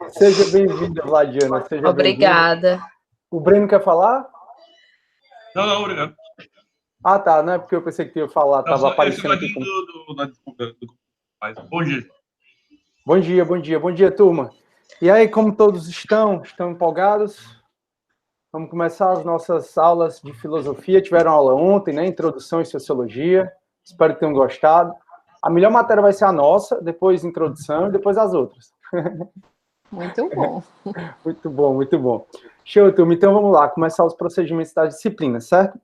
Seja bem-vinda, Vladiana, seja bem-vinda. Obrigada. O Breno quer falar? Não, obrigado. Ah, tá, não é porque eu pensei que tu ia falar, Não, estava só esse aparecendo aqui ladinho como... da desculpa. Mas, bom dia. Bom dia, bom dia, bom dia, turma. E aí, como todos estão? Estão empolgados? Vamos começar as nossas aulas de filosofia. Tiveram aula ontem, né? Introdução em Sociologia. Espero que tenham gostado. A melhor matéria vai ser a nossa, depois introdução e depois as outras. Muito bom. Muito bom, muito bom. Show, turma. Então vamos lá, começar os procedimentos da disciplina, certo?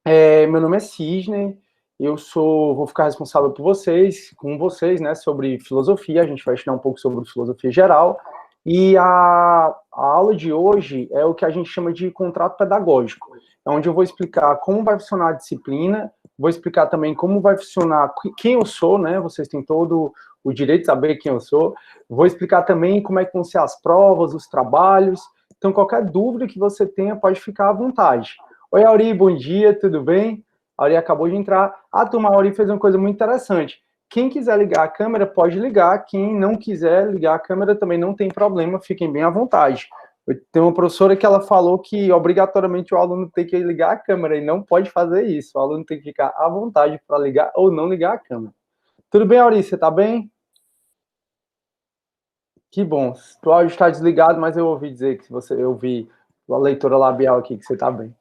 Meu nome é Cisne, vou ficar responsável por vocês, com vocês, né, sobre filosofia. A gente vai estudar um pouco sobre filosofia geral. E a aula de hoje é o que a gente chama de contrato pedagógico, é onde eu vou explicar como vai funcionar a disciplina, vou explicar também como vai funcionar quem eu sou, né? Vocês têm todo o direito de saber quem eu sou. Vou explicar também como é que vão ser as provas, os trabalhos. Então, qualquer dúvida que você tenha, pode ficar à vontade. Oi, Auri, bom dia, tudo bem? A Auri acabou de entrar. A turma, a Auri fez uma coisa muito interessante. Quem quiser ligar a câmera, pode ligar. Quem não quiser ligar a câmera, também não tem problema, fiquem bem à vontade. Eu tenho uma professora que ela falou que, obrigatoriamente, o aluno tem que ligar a câmera, e não pode fazer isso. O aluno tem que ficar à vontade para ligar ou não ligar a câmera. Tudo bem, Auri? Você está bem? Que bom. O áudio está desligado, mas eu ouvi dizer que eu ouvi a leitura labial aqui, que você está bem.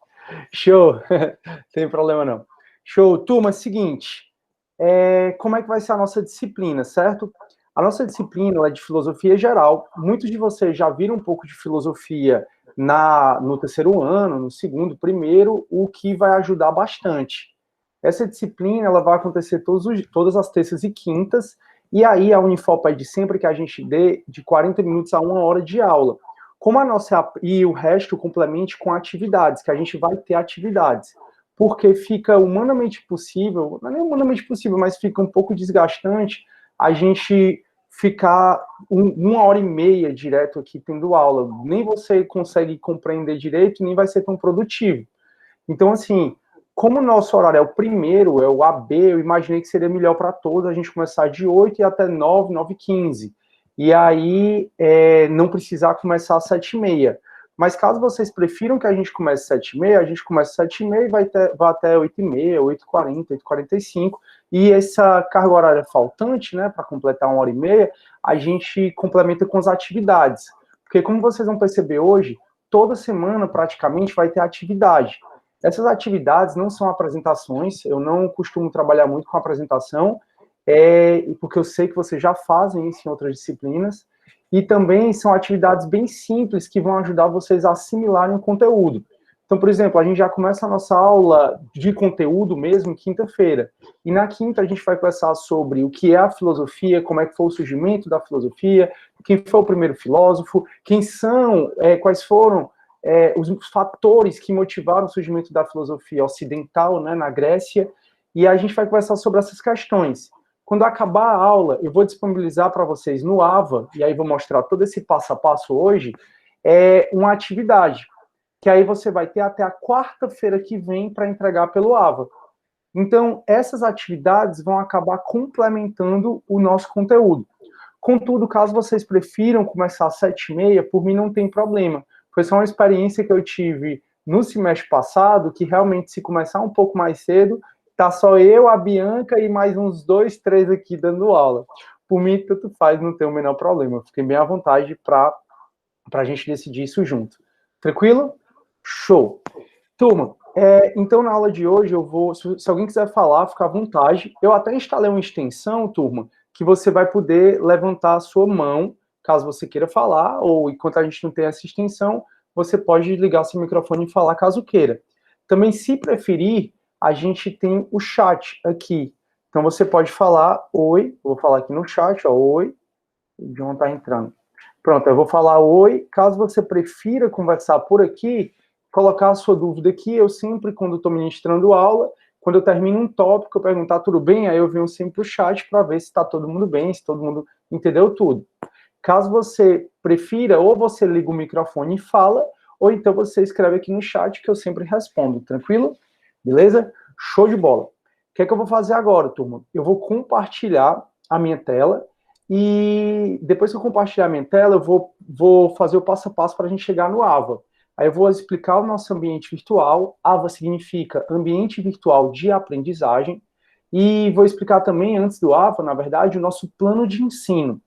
Show, tem problema não. Show, turma, seguinte, como é que vai ser a nossa disciplina, certo? A nossa disciplina é de filosofia geral. Muitos de vocês já viram um pouco de filosofia no terceiro ano, no segundo, primeiro, o que vai ajudar bastante. Essa disciplina ela vai acontecer todas as terças e quintas, e aí a Unifor pede sempre que a gente dê de 40 minutos a 1 hora de aula. Como a nossa, e o resto complemente com atividades, que a gente vai ter atividades, porque fica humanamente possível, não é nem humanamente possível, mas fica um pouco desgastante a gente ficar 1 hora e meia direto aqui tendo aula. Nem você consegue compreender direito, nem vai ser tão produtivo. Então, assim, como o nosso horário é o primeiro, é o AB, eu imaginei que seria melhor para todos a gente começar de 8 e até 9, 9h15. E aí, não precisar começar às 7h30. Mas caso vocês prefiram que a gente comece às 7h30, a gente começa às 7h30 e vai até 8h30, 8h40, 8h45. E essa carga horária faltante, né, para completar 1 hora e meia, a gente complementa com as atividades. Porque como vocês vão perceber hoje, toda semana praticamente vai ter atividade. Essas atividades não são apresentações, eu não costumo trabalhar muito com apresentação, porque eu sei que vocês já fazem isso em outras disciplinas, e também são atividades bem simples que vão ajudar vocês a assimilarem o conteúdo. Então, por exemplo, a gente já começa a nossa aula de conteúdo mesmo quinta-feira, e na quinta a gente vai conversar sobre o que é a filosofia, como é que foi o surgimento da filosofia, quem foi o primeiro filósofo, quais foram os fatores que motivaram o surgimento da filosofia ocidental, né, na Grécia, e a gente vai conversar sobre essas questões. Quando acabar a aula, eu vou disponibilizar para vocês no AVA, e aí vou mostrar todo esse passo a passo hoje, uma atividade, que aí você vai ter até a quarta-feira que vem para entregar pelo AVA. Então, essas atividades vão acabar complementando o nosso conteúdo. Contudo, caso vocês prefiram começar às 7h30, por mim não tem problema. Foi só uma experiência que eu tive no semestre passado, que realmente se começar um pouco mais cedo, tá só eu, a Bianca e mais uns 2, 3 aqui dando aula. Por mim, tanto faz, não tem o menor problema. Fiquem bem à vontade para a gente decidir isso junto. Tranquilo? Show! Turma, então na aula de hoje eu vou, se alguém quiser falar, fica à vontade. Eu até instalei uma extensão, turma, que você vai poder levantar a sua mão, caso você queira falar, ou enquanto a gente não tem essa extensão, você pode ligar seu microfone e falar caso queira. Também, se preferir, a gente tem o chat aqui. Então você pode falar oi, vou falar aqui no chat, ó, oi, o John tá entrando. Pronto, eu vou falar oi, caso você prefira conversar por aqui, colocar a sua dúvida aqui, eu sempre, quando estou ministrando aula, quando eu termino um tópico, eu perguntar tudo bem, aí eu venho sempre o chat para ver se está todo mundo bem, se todo mundo entendeu tudo. Caso você prefira, ou você liga o microfone e fala, ou então você escreve aqui no chat que eu sempre respondo, tranquilo? Beleza? Show de bola. O que é que eu vou fazer agora, turma? Eu vou compartilhar a minha tela, e depois que eu compartilhar minha tela, eu vou fazer o passo a passo para a gente chegar no AVA. Aí eu vou explicar o nosso ambiente virtual. AVA significa Ambiente Virtual de Aprendizagem. E vou explicar também, antes do AVA, na verdade, o nosso plano de ensino.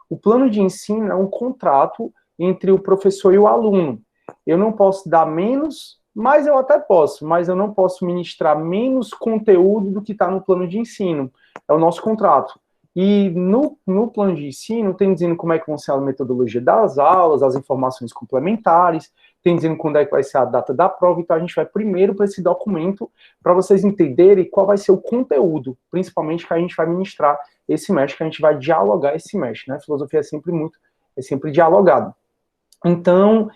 O plano de ensino é um contrato entre o professor e o aluno. Eu não posso dar menos, mas eu até posso, mas eu não posso ministrar menos conteúdo do que está no plano de ensino. É o nosso contrato. E no plano de ensino tem dizendo como é que vão ser a metodologia das aulas, as informações complementares, tem dizendo quando é que vai ser a data da prova, então a gente vai primeiro para esse documento, para vocês entenderem qual vai ser o conteúdo, principalmente que a gente vai ministrar esse semestre, que a gente vai dialogar esse semestre, né? Filosofia é sempre dialogado. Então,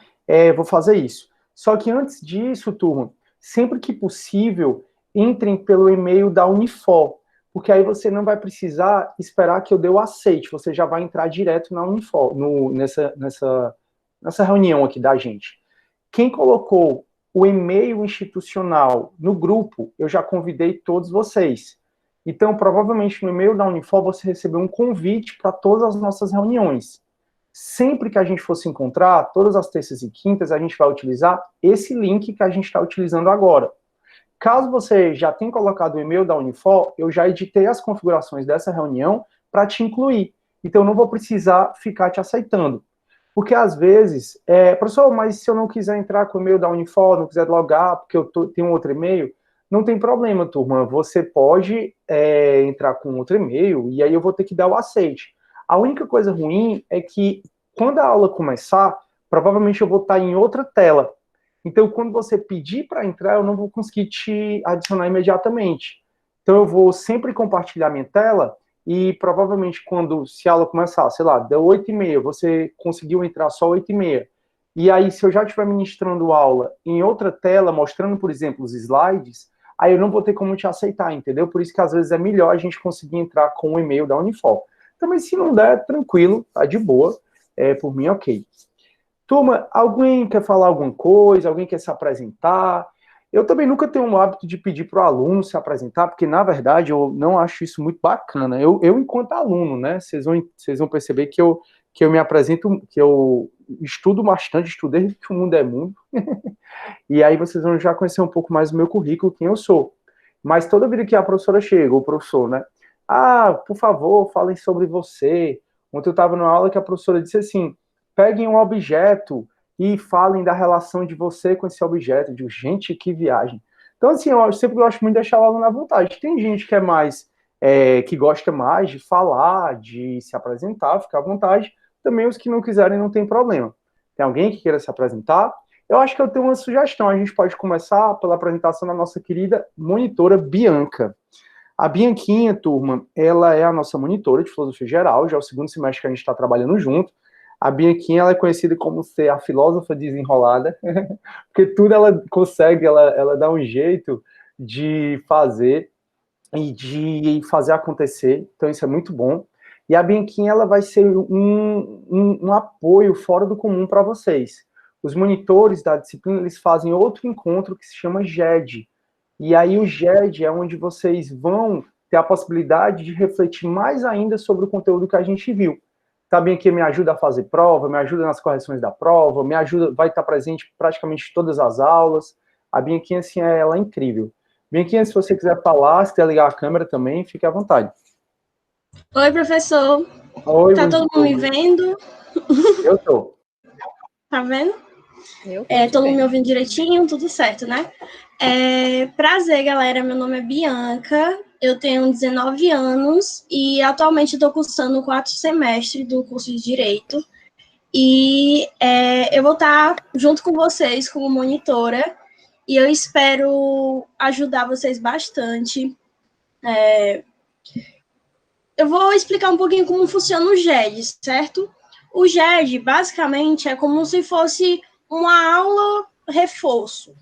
vou fazer isso. Só que antes disso, turma, sempre que possível, entrem pelo e-mail da Unifor, porque aí você não vai precisar esperar que eu dê o aceite, você já vai entrar direto na Unifor, nessa reunião aqui da gente. Quem colocou o e-mail institucional no grupo, eu já convidei todos vocês. Então, provavelmente no e-mail da Unifor você recebeu um convite para todas as nossas reuniões. Sempre que a gente for se encontrar, todas as terças e quintas, a gente vai utilizar esse link que a gente está utilizando agora. Caso você já tenha colocado o e-mail da Unifor, eu já editei as configurações dessa reunião para te incluir. Então, eu não vou precisar ficar te aceitando. Porque, às vezes, professor, mas se eu não quiser entrar com o e-mail da Unifor, não quiser logar, porque eu tenho outro e-mail, não tem problema, turma. Você pode entrar com outro e-mail e aí eu vou ter que dar o aceite. A única coisa ruim é que, quando a aula começar, provavelmente eu vou estar em outra tela. Então, quando você pedir para entrar, eu não vou conseguir te adicionar imediatamente. Então, eu vou sempre compartilhar minha tela e provavelmente se a aula começar, sei lá, deu 8h30, você conseguiu entrar só 8h30. E aí, se eu já estiver ministrando aula em outra tela, mostrando, por exemplo, os slides, aí eu não vou ter como te aceitar, entendeu? Por isso que às vezes é melhor a gente conseguir entrar com o e-mail da Unifor. Também, se não der, tranquilo, tá de boa. Por mim, ok. Turma, alguém quer falar alguma coisa? Alguém quer se apresentar? Eu também nunca tenho o hábito de pedir para o aluno se apresentar, porque, na verdade, eu não acho isso muito bacana. Eu enquanto aluno, né, vocês vão perceber que eu me apresento, que eu estudo bastante, estudei que o mundo é mundo, e aí vocês vão já conhecer um pouco mais do meu currículo, quem eu sou. Mas toda vida que a professora chega, o professor, né, por favor, falem sobre você. Ontem eu estava numa aula que a professora disse assim, peguem um objeto e falem da relação de você com esse objeto. Eu digo, gente, que viagem. Então, assim, eu sempre gosto muito de deixar o aluno à vontade. Tem gente que é mais, que gosta mais de falar, de se apresentar, ficar à vontade. Também os que não quiserem, não tem problema. Tem alguém que queira se apresentar? Eu acho que eu tenho uma sugestão. A gente pode começar pela apresentação da nossa querida monitora Bianca. A Bianquinha, turma, ela é a nossa monitora de filosofia geral, já é o segundo semestre que a gente está trabalhando junto. A Bianquinha, ela é conhecida como ser a filósofa desenrolada, porque tudo ela consegue, ela dá um jeito de fazer e de fazer acontecer, então isso é muito bom. E a Bianquinha, ela vai ser um apoio fora do comum para vocês. Os monitores da disciplina, eles fazem outro encontro que se chama GED, e aí o GED é onde vocês vão ter a possibilidade de refletir mais ainda sobre o conteúdo que a gente viu. A Bianquinha me ajuda a fazer prova, me ajuda nas correções da prova, me ajuda, vai estar presente praticamente todas as aulas. A Bianquinha, assim, ela é incrível. Bianquinha, se você quiser falar, se quiser ligar a câmera também, fique à vontade. Oi, professor. Oi, tá todo mundo me vendo? Eu tô. Tá vendo? Todo mundo me ouvindo direitinho, tudo certo, né? Prazer, galera. Meu nome é Bianca, eu tenho 19 anos e atualmente estou cursando o 4º semestre do curso de Direito. E eu vou estar junto com vocês como monitora e eu espero ajudar vocês bastante. Eu vou explicar um pouquinho como funciona o GED, certo? O GED, basicamente, é como se fosse uma aula reforço,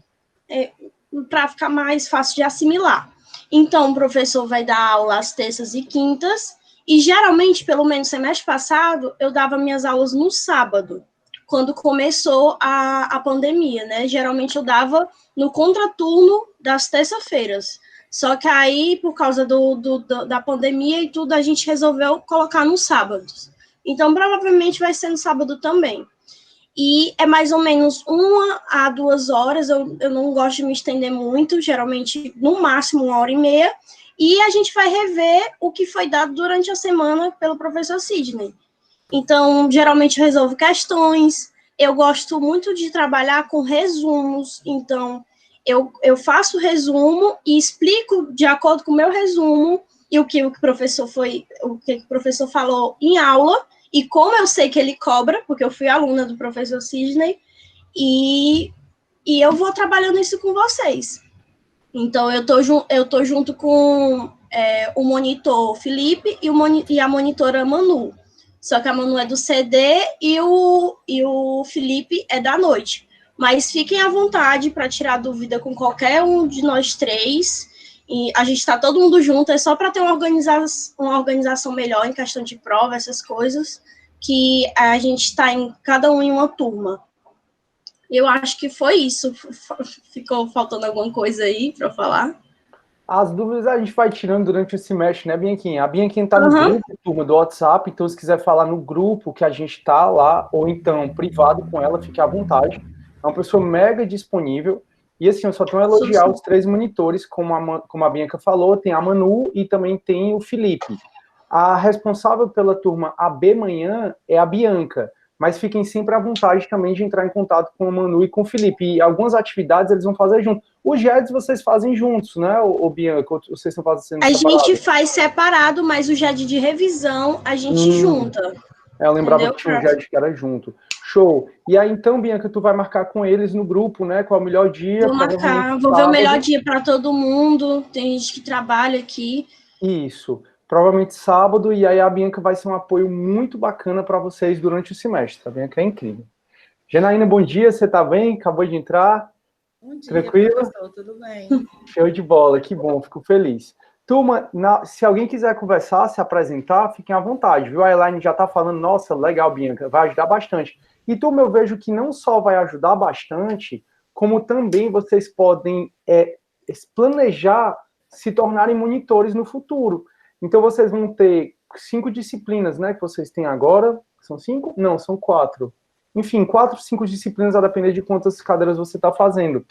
para ficar mais fácil de assimilar. Então, o professor vai dar aula às terças e quintas, e geralmente, pelo menos semestre passado, eu dava minhas aulas no sábado, quando começou a pandemia, né? Geralmente eu dava no contraturno das terça-feiras. Só que aí, por causa da pandemia e tudo, a gente resolveu colocar nos sábados. Então, provavelmente vai ser no sábado também. E é mais ou menos 1 a 2 horas, eu não gosto de me estender muito, geralmente, no máximo 1h30, e a gente vai rever o que foi dado durante a semana pelo professor Sidney. Então, geralmente eu resolvo questões, eu gosto muito de trabalhar com resumos, então eu faço resumo e explico de acordo com o meu resumo e o que o professor falou em aula, e como eu sei que ele cobra, porque eu fui aluna do professor Sidney, e eu vou trabalhando isso com vocês. Então, eu tô junto com o monitor Felipe e a monitora Manu. Só que a Manu é do CD e o Felipe é da noite. Mas fiquem à vontade para tirar dúvida com qualquer um de nós três. E a gente está todo mundo junto, é só para ter uma organização melhor em questão de prova, essas coisas, que a gente está cada um em uma turma. Eu acho que foi isso. Ficou faltando alguma coisa aí para eu falar? As dúvidas a gente vai tirando durante o semestre, né, Bianquinha? A Bianquinha está no grupo, turma, do WhatsApp, então se quiser falar no grupo que a gente está lá, ou então privado com ela, fique à vontade. É uma pessoa mega disponível. E assim, eu só tenho a elogiar os 3 monitores, como a Bianca falou, tem a Manu e também tem o Felipe. A responsável pela turma AB manhã é a Bianca, mas fiquem sempre à vontade também de entrar em contato com o Manu e com o Felipe. E algumas atividades eles vão fazer junto. Os GEDs vocês fazem juntos, né, o Bianca? Ou vocês estão fazendo separado? A gente faz separado, mas o GED de revisão a gente junta. Eu lembrava que tinha um GED que era junto. Show. E aí, então, Bianca, tu vai marcar com eles no grupo, né? Qual é o melhor dia? Vou marcar, vou ver o melhor dia para todo mundo. Tem gente que trabalha aqui. Isso. Provavelmente sábado, e aí a Bianca vai ser um apoio muito bacana para vocês durante o semestre. A Bianca é incrível. Janaína, bom dia, você tá bem? Acabou de entrar? Bom dia, tranquilo? Professor, tudo bem? Show de bola, que bom, fico feliz. Turma, se alguém quiser conversar, se apresentar, fiquem à vontade, viu? A Elaine já tá falando, nossa, legal, Bianca, vai ajudar bastante. E, turma, eu vejo que não só vai ajudar bastante, como também vocês podem planejar se tornarem monitores no futuro. Então, vocês vão ter 5 disciplinas, né, que vocês têm agora. São 5? Não, são 4. Enfim, 4, 5 disciplinas, a depender de quantas cadeiras você está fazendo.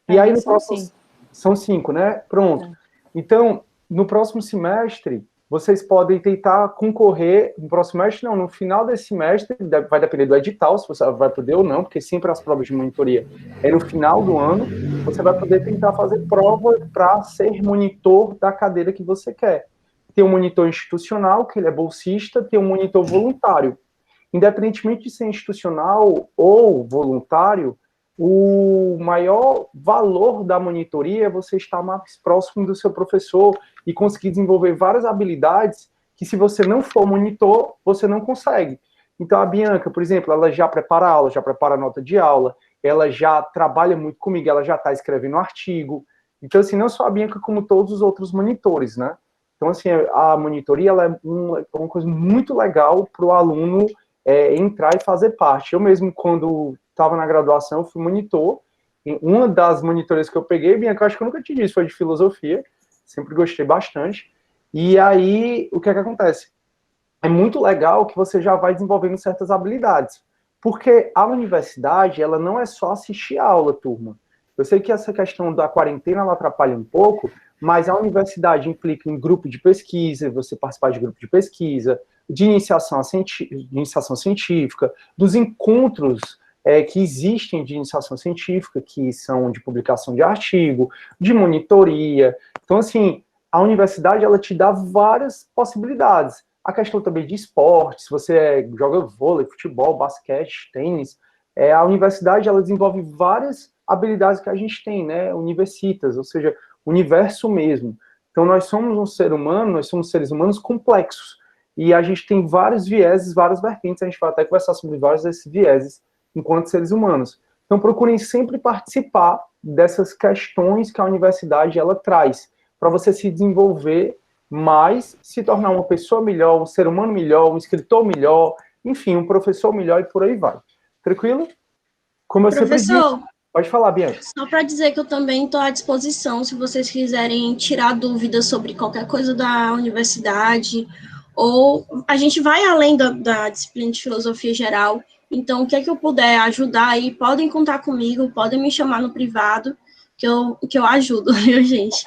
E aí, no próximo... São 5, né? Pronto. Então, no próximo semestre, vocês podem tentar concorrer, no próximo semestre não, no final desse semestre, vai depender do edital, se você vai poder ou não, porque sempre as provas de monitoria é no final do ano, você vai poder tentar fazer prova para ser monitor da cadeira que você quer. Tem um monitor institucional, que ele é bolsista, tem um monitor voluntário. Independentemente de ser institucional ou voluntário, o maior valor da monitoria é você estar mais próximo do seu professor e conseguir desenvolver várias habilidades que, se você não for monitor, você não consegue. Então, a Bianca, por exemplo, ela já prepara aula, já prepara nota de aula, ela já trabalha muito comigo, ela já está escrevendo artigo. Então, assim, não só a Bianca, como todos os outros monitores, né? Então, assim, a monitoria ela é uma coisa muito legal para o aluno entrar e fazer parte. Eu mesmo, quando estava na graduação, eu fui monitor. E uma das monitorias que eu peguei, Bianca, acho que eu nunca te disse, foi de filosofia. Sempre gostei bastante. E aí, o que é que acontece? É muito legal que você já vai desenvolvendo certas habilidades. Porque a universidade, ela não é só assistir a aula, turma. Eu sei que essa questão da quarentena, ela atrapalha um pouco, mas a universidade implica em grupo de pesquisa, você participar de grupo de pesquisa, de iniciação científica, dos encontros que existem de iniciação científica, que são de publicação de artigo, de monitoria. Então, assim, a universidade, ela te dá várias possibilidades. A questão também de esporte, se você joga vôlei, futebol, basquete, tênis, a universidade, ela desenvolve várias habilidades que a gente tem, né, universitas, ou seja, universo mesmo. Então, nós somos um ser humano, nós somos seres humanos complexos, e a gente tem vários vieses, várias vertentes, a gente vai até conversar sobre vários desses vieses enquanto seres humanos. Então, procurem sempre participar dessas questões que a universidade, ela traz, para você se desenvolver mais, se tornar uma pessoa melhor, um ser humano melhor, um escritor melhor, enfim, um professor melhor e por aí vai. Tranquilo? Como eu sempre digo... Pode falar, Bianca. Só para dizer que eu também estou à disposição, se vocês quiserem tirar dúvidas sobre qualquer coisa da universidade, ou a gente vai além da disciplina de filosofia geral, então o que é que eu puder ajudar aí, podem contar comigo, podem me chamar no privado, que eu ajudo, viu, gente?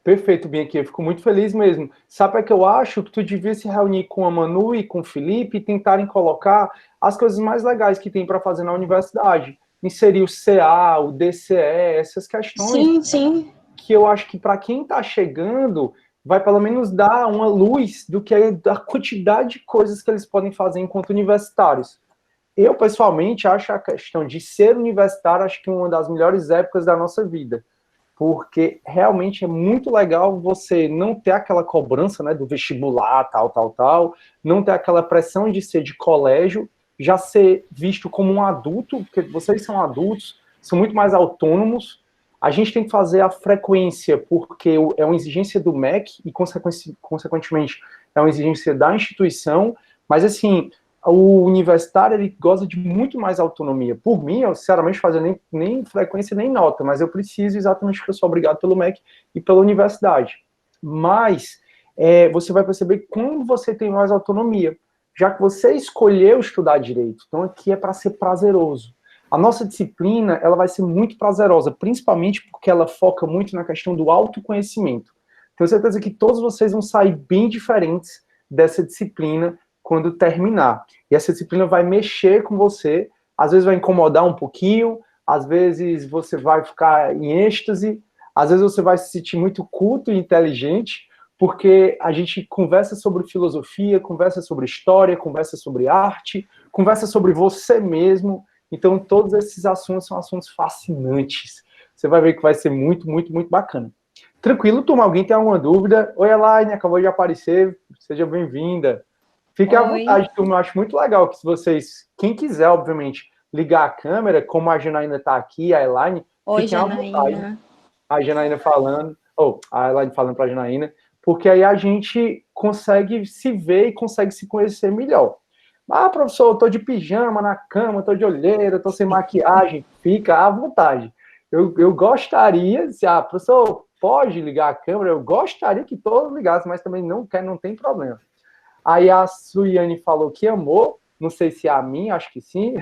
Perfeito, Bianca, eu fico muito feliz mesmo. Sabe o que eu acho? Que tu devia se reunir com a Manu e com o Felipe e tentarem colocar as coisas mais legais que tem para fazer na universidade. Inserir o CA, o DCE, essas questões Sim. que eu acho que para quem está chegando vai pelo menos dar uma luz do que é a quantidade de coisas que eles podem fazer enquanto universitários. Eu, pessoalmente, acho a questão de ser universitário, acho que uma das melhores épocas da nossa vida, porque realmente é muito legal você não ter aquela cobrança, né, do vestibular, tal, não ter aquela pressão de ser de colégio, já ser visto como um adulto, porque vocês são adultos, são muito mais autônomos. A gente tem que fazer a frequência, porque é uma exigência do MEC e, consequentemente, é uma exigência da instituição, mas, assim, o universitário, ele goza de muito mais autonomia. Por mim, eu, sinceramente, fazer nem frequência, nem nota, mas eu preciso exatamente porque eu sou obrigado pelo MEC e pela universidade. Mas você vai perceber que quando você tem mais autonomia, já que você escolheu estudar direito, então aqui é para ser prazeroso. A nossa disciplina, ela vai ser muito prazerosa, principalmente porque ela foca muito na questão do autoconhecimento. Tenho certeza que todos vocês vão sair bem diferentes dessa disciplina quando terminar. E essa disciplina vai mexer com você, às vezes vai incomodar um pouquinho, às vezes você vai ficar em êxtase, às vezes você vai se sentir muito culto e inteligente, porque a gente conversa sobre filosofia, conversa sobre história, conversa sobre arte, conversa sobre você mesmo. Então, todos esses assuntos são assuntos fascinantes. Você vai ver que vai ser muito, muito, muito bacana. Tranquilo, turma? Alguém tem alguma dúvida? Oi, Elaine, acabou de aparecer. Seja bem-vinda. Fique à vontade, turma. Eu acho muito legal que se vocês, quem quiser, obviamente, ligar a câmera, como a Janaína está aqui, a Elaine, fiquem à vontade. A Janaína falando, a Elaine falando para a Janaína, porque aí a gente consegue se ver e consegue se conhecer melhor. Ah, professor, eu tô de pijama na cama, tô de olheira, tô sem maquiagem, fica à vontade. Eu gostaria, professor, pode ligar a câmera? Eu gostaria que todos ligassem, mas também não tem problema. Aí a Suiane falou que amou, não sei se é a mim, acho que sim,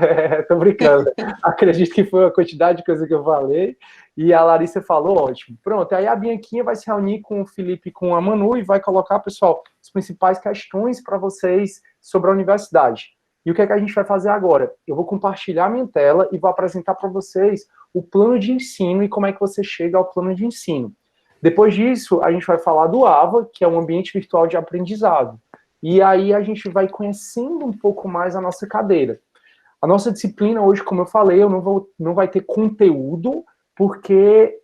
tô brincando, acredito que foi a quantidade de coisa que eu falei, e a Larissa falou, ótimo. Pronto, aí a Bianquinha vai se reunir com o Felipe e com a Manu e vai colocar, pessoal, as principais questões para vocês sobre a universidade. E o que é que a gente vai fazer agora? Eu vou compartilhar minha tela e vou apresentar para vocês o plano de ensino e como é que você chega ao plano de ensino. Depois disso, a gente vai falar do AVA, que é um ambiente virtual de aprendizado. E aí a gente vai conhecendo um pouco mais a nossa cadeira. A nossa disciplina hoje, como eu falei, não vai ter conteúdo, porque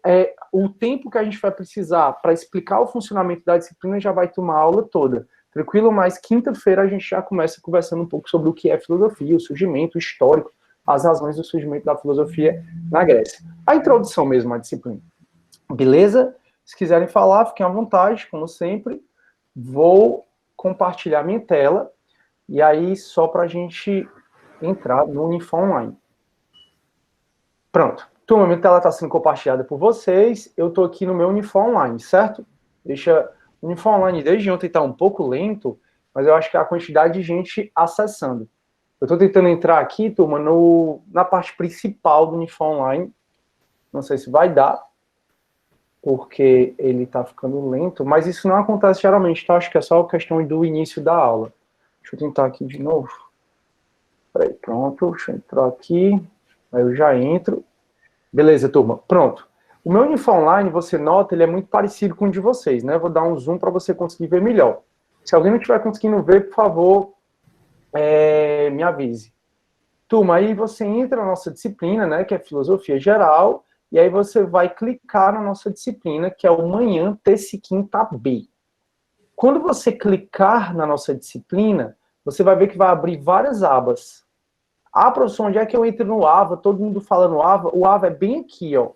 o tempo que a gente vai precisar para explicar o funcionamento da disciplina já vai tomar a aula toda. Tranquilo? Mas quinta-feira a gente já começa conversando um pouco sobre o que é filosofia, o surgimento histórico, as razões do surgimento da filosofia na Grécia. A introdução mesmo à disciplina. Beleza? Se quiserem falar, fiquem à vontade, como sempre. Vou compartilhar minha tela, e aí só para a gente entrar no Unifó Online. Pronto. Turma, minha tela está sendo compartilhada por vocês, eu estou aqui no meu Unifó Online, certo? O Unifó Online desde ontem está um pouco lento, mas eu acho que é a quantidade de gente acessando. Eu estou tentando entrar aqui, turma, na parte principal do Unifó Online, não sei se vai dar, porque ele está ficando lento, mas isso não acontece geralmente, tá? Acho que é só questão do início da aula. Deixa eu tentar aqui de novo. Peraí, pronto, deixa eu entrar aqui, aí eu já entro. Beleza, turma, pronto. O meu Unifó Online, você nota, ele é muito parecido com o de vocês, né? Vou dar um zoom para você conseguir ver melhor. Se alguém não estiver conseguindo ver, por favor, me avise. Turma, aí você entra na nossa disciplina, né, que é Filosofia Geral, e aí você vai clicar na nossa disciplina, que é o Manhã Terça e Quinta B. Quando você clicar na nossa disciplina, você vai ver que vai abrir várias abas. Ah, professor, onde é que eu entro no AVA? Todo mundo fala no AVA. O AVA é bem aqui, ó.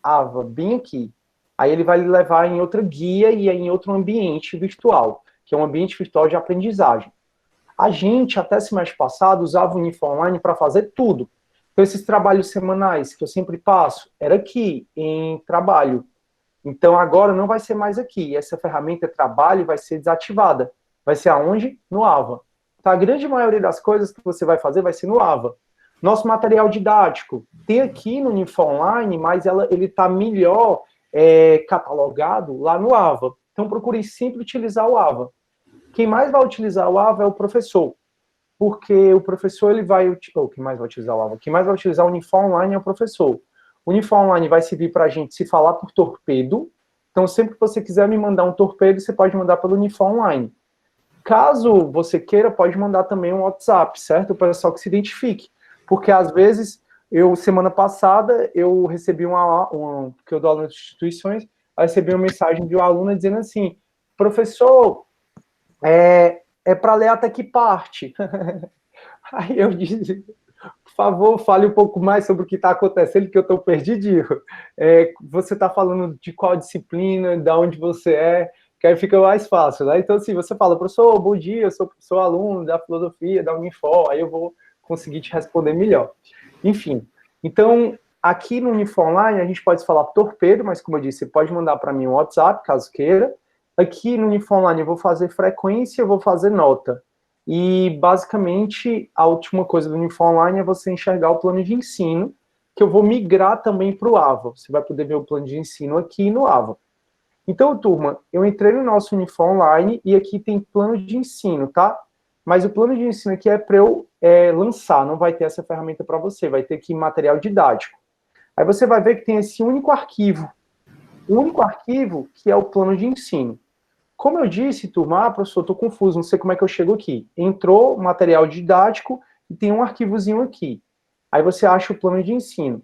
AVA, bem aqui. Aí ele vai lhe levar em outra guia e em outro ambiente virtual, que é um ambiente virtual de aprendizagem. A gente, até semestre passado, usava o Unifó Online para fazer tudo. Então, esses trabalhos semanais que eu sempre passo, era aqui, em trabalho. Então, agora não vai ser mais aqui. Essa ferramenta trabalho vai ser desativada. Vai ser aonde? No AVA. Tá? A grande maioria das coisas que você vai fazer vai ser no AVA. Nosso material didático tem aqui no Unifor Online, mas ele está melhor catalogado lá no AVA. Então, procure sempre utilizar o AVA. Quem mais vai utilizar o AVA é o professor. Porque o professor, ele vai... quem mais vai utilizar o AVA? Quem mais vai utilizar o Unifor Online é o professor. O Unifor Online vai servir para a gente se falar por torpedo. Então, sempre que você quiser me mandar um torpedo, você pode mandar pelo Unifor Online. Caso você queira, pode mandar também um WhatsApp, certo? O pessoal que se identifique. Porque, às vezes, semana passada, eu recebi porque eu dou aula nas instituições, eu recebi uma mensagem de uma aluna dizendo assim, professor, é para ler até que parte? Aí eu disse, por favor, fale um pouco mais sobre o que está acontecendo, que eu estou perdidinho. Você está falando de qual disciplina, de onde você é, que aí fica mais fácil, né? Então, assim, você fala, professor, bom dia, eu sou aluno da filosofia, da Unifor, aí eu vou conseguir te responder melhor. Enfim, então, aqui no Unifor Online, a gente pode falar torpedo, mas como eu disse, você pode mandar para mim um WhatsApp, caso queira. Aqui no Unifor Online eu vou fazer frequência, eu vou fazer nota. E, basicamente, a última coisa do Unifor Online é você enxergar o plano de ensino, que eu vou migrar também para o AVA. Você vai poder ver o plano de ensino aqui no AVA. Então, turma, eu entrei no nosso Unifor Online e aqui tem plano de ensino, tá? Mas o plano de ensino aqui é para eu lançar, não vai ter essa ferramenta para você, vai ter aqui material didático. Aí você vai ver que tem esse único arquivo. O único arquivo que é o plano de ensino. Como eu disse, turma, professor, estou confuso, não sei como é que eu chego aqui. Entrou material didático e tem um arquivozinho aqui. Aí você acha o plano de ensino.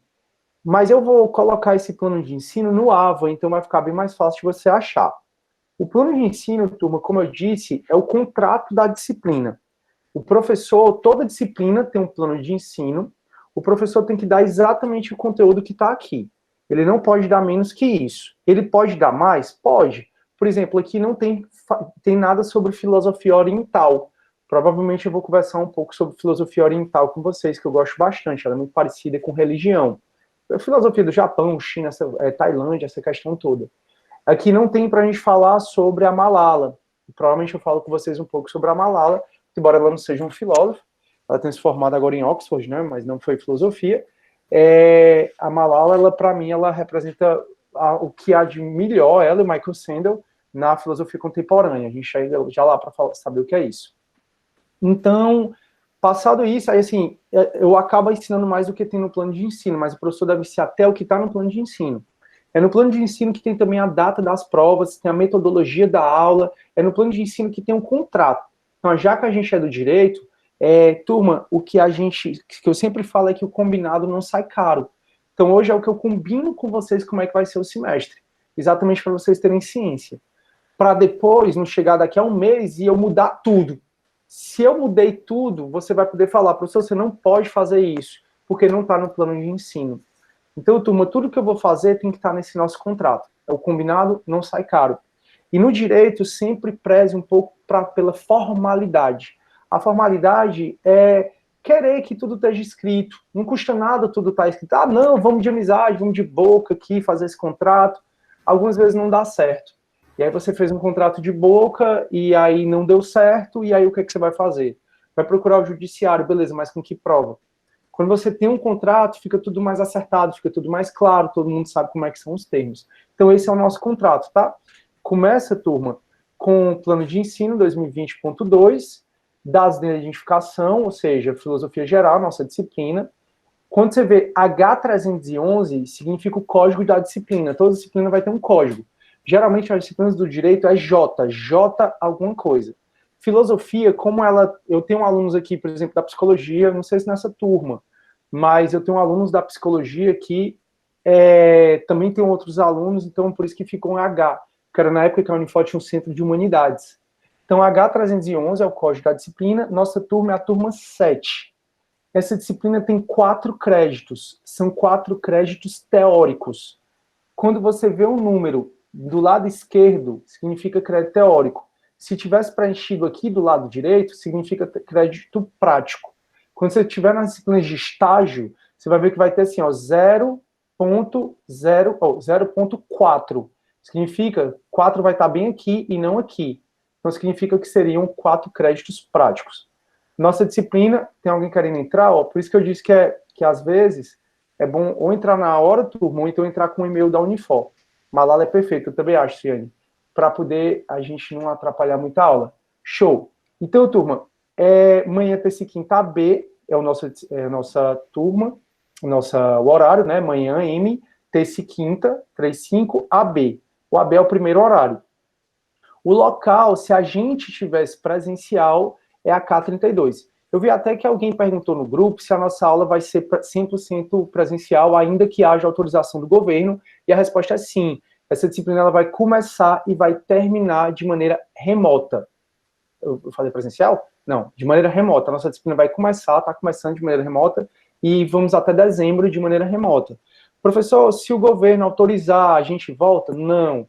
Mas eu vou colocar esse plano de ensino no AVA, então vai ficar bem mais fácil de você achar. O plano de ensino, turma, como eu disse, é o contrato da disciplina. O professor, toda disciplina tem um plano de ensino, o professor tem que dar exatamente o conteúdo que está aqui. Ele não pode dar menos que isso. Ele pode dar mais? Pode. Por exemplo, aqui não tem nada sobre filosofia oriental. Provavelmente eu vou conversar um pouco sobre filosofia oriental com vocês, que eu gosto bastante, ela é muito parecida com religião. A filosofia do Japão, China, Tailândia, essa questão toda. Aqui não tem para a gente falar sobre a Malala. Provavelmente eu falo com vocês um pouco sobre a Malala, embora ela não seja um filósofo, ela tenha se formado agora em Oxford, né, mas não foi filosofia. A Malala, para mim, ela representa o que há de melhor, ela e o Michael Sandel, na filosofia contemporânea. A gente chega já lá para saber o que é isso. Então, passado isso, aí assim, eu acabo ensinando mais do que tem no plano de ensino, mas o professor deve ser até o que está no plano de ensino. É no plano de ensino que tem também a data das provas, tem a metodologia da aula, é no plano de ensino que tem um contrato. Então, já que a gente é do direito, turma, o que eu sempre falo é que o combinado não sai caro. Então, hoje é o que eu combino com vocês como é que vai ser o semestre, exatamente para vocês terem ciência. Para depois, não chegar daqui a um mês e eu mudar tudo. Se eu mudei tudo, você vai poder falar, professor, você não pode fazer isso, porque não está no plano de ensino. Então, turma, tudo que eu vou fazer tem que estar nesse nosso contrato. O combinado não sai caro. E no direito, sempre preze um pouco pela formalidade. A formalidade é querer que tudo esteja escrito. Não custa nada tudo estar escrito. Ah, não, vamos de amizade, vamos de boca aqui, fazer esse contrato. Algumas vezes não dá certo. E aí você fez um contrato de boca, e aí não deu certo, e aí o que você vai fazer? Vai procurar o judiciário, beleza, mas com que prova? Quando você tem um contrato, fica tudo mais acertado, fica tudo mais claro, todo mundo sabe como é que são os termos. Então esse é o nosso contrato, tá? Começa, turma, com o plano de ensino 2020.2, dados de identificação, ou seja, filosofia geral, nossa disciplina. Quando você vê H311, significa o código da disciplina. Toda disciplina vai ter um código. Geralmente as disciplinas do direito é J alguma coisa. Filosofia, como eu tenho alunos aqui, por exemplo, da psicologia, não sei se nessa turma, mas eu tenho alunos da psicologia que também tem outros alunos, então por isso que ficou um H, que era na época que a Unifor tinha um centro de humanidades. Então H311 é o código da disciplina, nossa turma é a turma 7. Essa disciplina tem 4 créditos, são 4 créditos teóricos. Quando você vê um número do lado esquerdo, significa crédito teórico. Se tivesse preenchido aqui do lado direito, significa crédito prático. Quando você estiver nas disciplinas de estágio, você vai ver que vai ter assim, ó, 0.4. Significa 4 vai estar bem aqui e não aqui. Então, significa que seriam 4 créditos práticos. Nossa disciplina, tem alguém querendo entrar? Ó, por isso que eu disse que às vezes é bom ou entrar na hora, turma, ou então entrar com o e-mail da Unifor. Malala é perfeito, eu também acho, Ciane, para poder a gente não atrapalhar muita aula. Show! Então, turma, manhã, terça e quinta, B, é a nossa turma, o horário, né? Manhã, M, terça e quinta, 3-5, AB. O AB é o primeiro horário. O local, se a gente tivesse presencial, é a K32. Eu vi até que alguém perguntou no grupo se a nossa aula vai ser 100% presencial, ainda que haja autorização do governo, e a resposta é sim. Essa disciplina ela vai começar e vai terminar de maneira remota. Eu falei presencial? Não, de maneira remota. A nossa disciplina vai começar, está começando de maneira remota, e vamos até dezembro de maneira remota. Professor, se o governo autorizar, a gente volta? Não.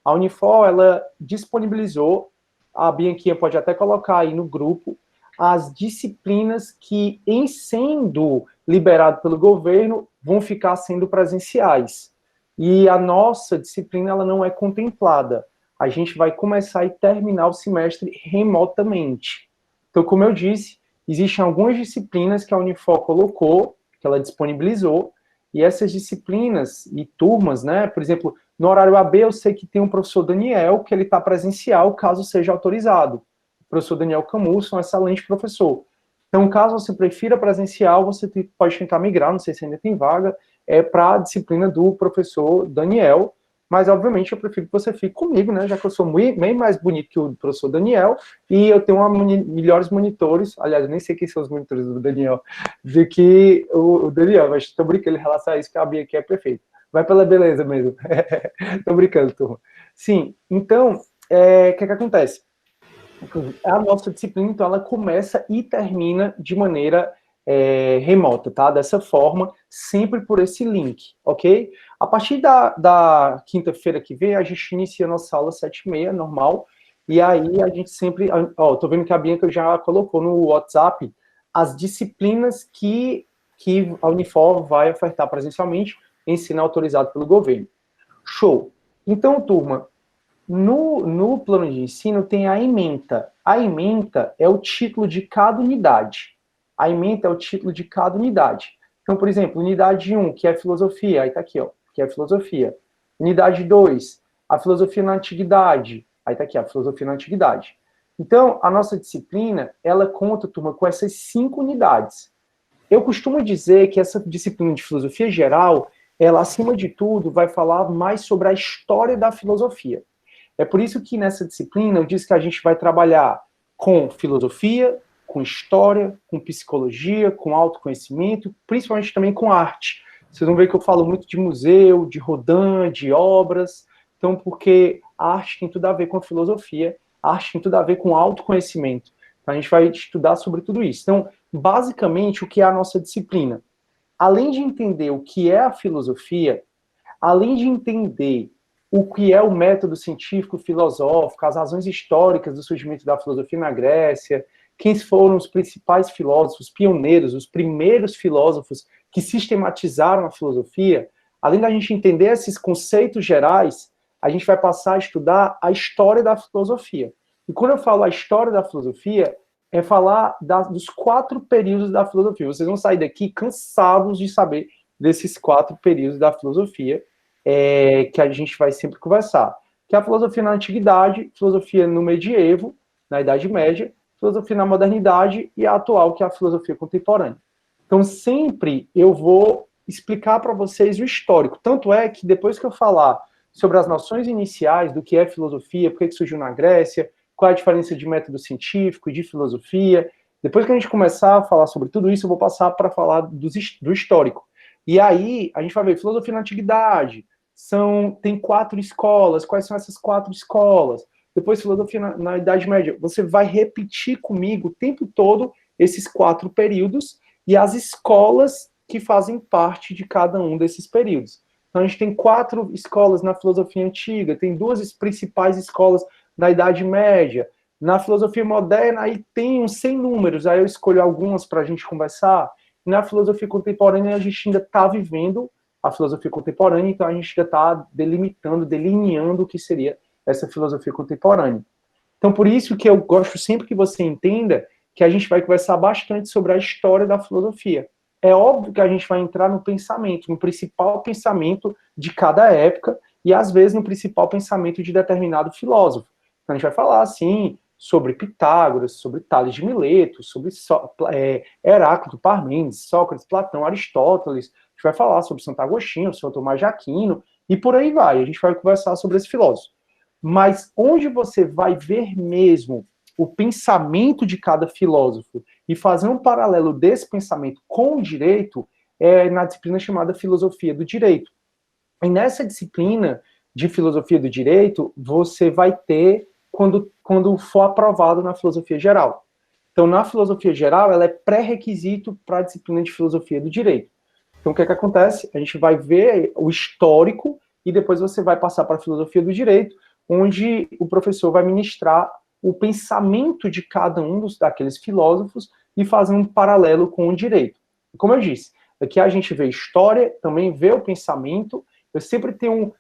A Unifor, ela disponibilizou, a Bianquinha pode até colocar aí no grupo, as disciplinas que, em sendo liberado pelo governo, vão ficar sendo presenciais. E a nossa disciplina, ela não é contemplada. A gente vai começar e terminar o semestre remotamente. Então, como eu disse, existem algumas disciplinas que a Unifor colocou, que ela disponibilizou, e essas disciplinas e turmas, né, por exemplo, no horário AB eu sei que tem um professor Daniel, que ele está presencial, caso seja autorizado. O professor Daniel Camus é um excelente professor. Então, caso você prefira presencial, você pode tentar migrar, não sei se ainda tem vaga, para a disciplina do professor Daniel, mas, obviamente, eu prefiro que você fique comigo, né, já que eu sou bem mais bonito que o professor Daniel, e eu tenho melhores monitores, aliás, eu nem sei quem são os monitores do Daniel, do que o Daniel, mas estou brincando em relação a isso, que a Bia aqui é perfeita. Vai pela beleza mesmo. Estou brincando, turma. Sim, então, o que acontece? A nossa disciplina, então, ela começa e termina de maneira remota, tá? Dessa forma, sempre por esse link, ok? A partir da quinta-feira que vem, a gente inicia a nossa aula 7h30, normal, e aí a gente sempre... Ó, tô vendo que a Bianca já colocou no WhatsApp as disciplinas que a Unifor vai ofertar presencialmente, ensino autorizado pelo governo. Show! Então, turma, no plano de ensino tem a ementa. A ementa é o título de cada unidade. A ementa é o título de cada unidade. Então, por exemplo, unidade 1, que é filosofia, aí tá aqui, ó, que é filosofia. Unidade 2, a filosofia na antiguidade, aí tá aqui, a filosofia na antiguidade. Então, a nossa disciplina, ela conta, turma, com essas 5 unidades. Eu costumo dizer que essa disciplina de filosofia geral, ela, acima de tudo, vai falar mais sobre a história da filosofia. É por isso que nessa disciplina eu disse que a gente vai trabalhar com filosofia, com história, com psicologia, com autoconhecimento, principalmente também com arte. Vocês vão ver que eu falo muito de museu, de Rodin, de obras, então porque a arte tem tudo a ver com a filosofia, a arte tem tudo a ver com autoconhecimento. Então a gente vai estudar sobre tudo isso. Então, basicamente, o que é a nossa disciplina? Além de entender o que é a filosofia, além de entender o que é o método científico filosófico, as razões históricas do surgimento da filosofia na Grécia, quem foram os principais filósofos, pioneiros, os primeiros filósofos que sistematizaram a filosofia, além da gente entender esses conceitos gerais, a gente vai passar a estudar a história da filosofia. E quando eu falo a história da filosofia, é falar dos 4 períodos da filosofia. Vocês vão sair daqui cansados de saber desses 4 períodos da filosofia, que a gente vai sempre conversar. Que é a filosofia na antiguidade, filosofia no medievo, na Idade Média, filosofia na modernidade e a atual, que é a filosofia contemporânea. Então, sempre eu vou explicar para vocês o histórico. Tanto é que depois que eu falar sobre as noções iniciais do que é filosofia, por que surgiu na Grécia, qual é a diferença de método científico e de filosofia, depois que a gente começar a falar sobre tudo isso, eu vou passar para falar do histórico. E aí, a gente vai ver filosofia na antiguidade, tem 4 escolas, quais são essas 4 escolas? Depois, filosofia na Idade Média. Você vai repetir comigo o tempo todo esses 4 períodos e as escolas que fazem parte de cada um desses períodos. Então, a gente tem 4 escolas na filosofia antiga, tem 2 principais escolas na Idade Média. Na filosofia moderna, aí tem uns 100 números, aí eu escolho algumas para a gente conversar. e na filosofia contemporânea a gente ainda está vivendo a filosofia contemporânea, então a gente ainda está delineando o que seria essa filosofia contemporânea. Então, por isso que eu gosto sempre que você entenda que a gente vai conversar bastante sobre a história da filosofia. É óbvio que a gente vai entrar no pensamento, no principal pensamento de cada época, e às vezes no principal pensamento de determinado filósofo. Então, a gente vai falar, assim, sobre Pitágoras, sobre Tales de Mileto, sobre Heráclito, Parmênides, Sócrates, Platão, Aristóteles. A gente vai falar sobre Santo Agostinho, São Tomás de Aquino, e por aí vai. A gente vai conversar sobre esse filósofo. Mas onde você vai ver mesmo o pensamento de cada filósofo e fazer um paralelo desse pensamento com o direito é na disciplina chamada Filosofia do Direito. E nessa disciplina de Filosofia do Direito, você vai ter quando for aprovado na Filosofia Geral. Então, na Filosofia Geral, ela é pré-requisito para a disciplina de Filosofia do Direito. Então, o que é que acontece? A gente vai ver o histórico e depois você vai passar para a Filosofia do Direito, onde o professor vai ministrar o pensamento de cada um daqueles filósofos e fazer um paralelo com o direito. Como eu disse, aqui a gente vê história, também vê o pensamento. Eu sempre tenho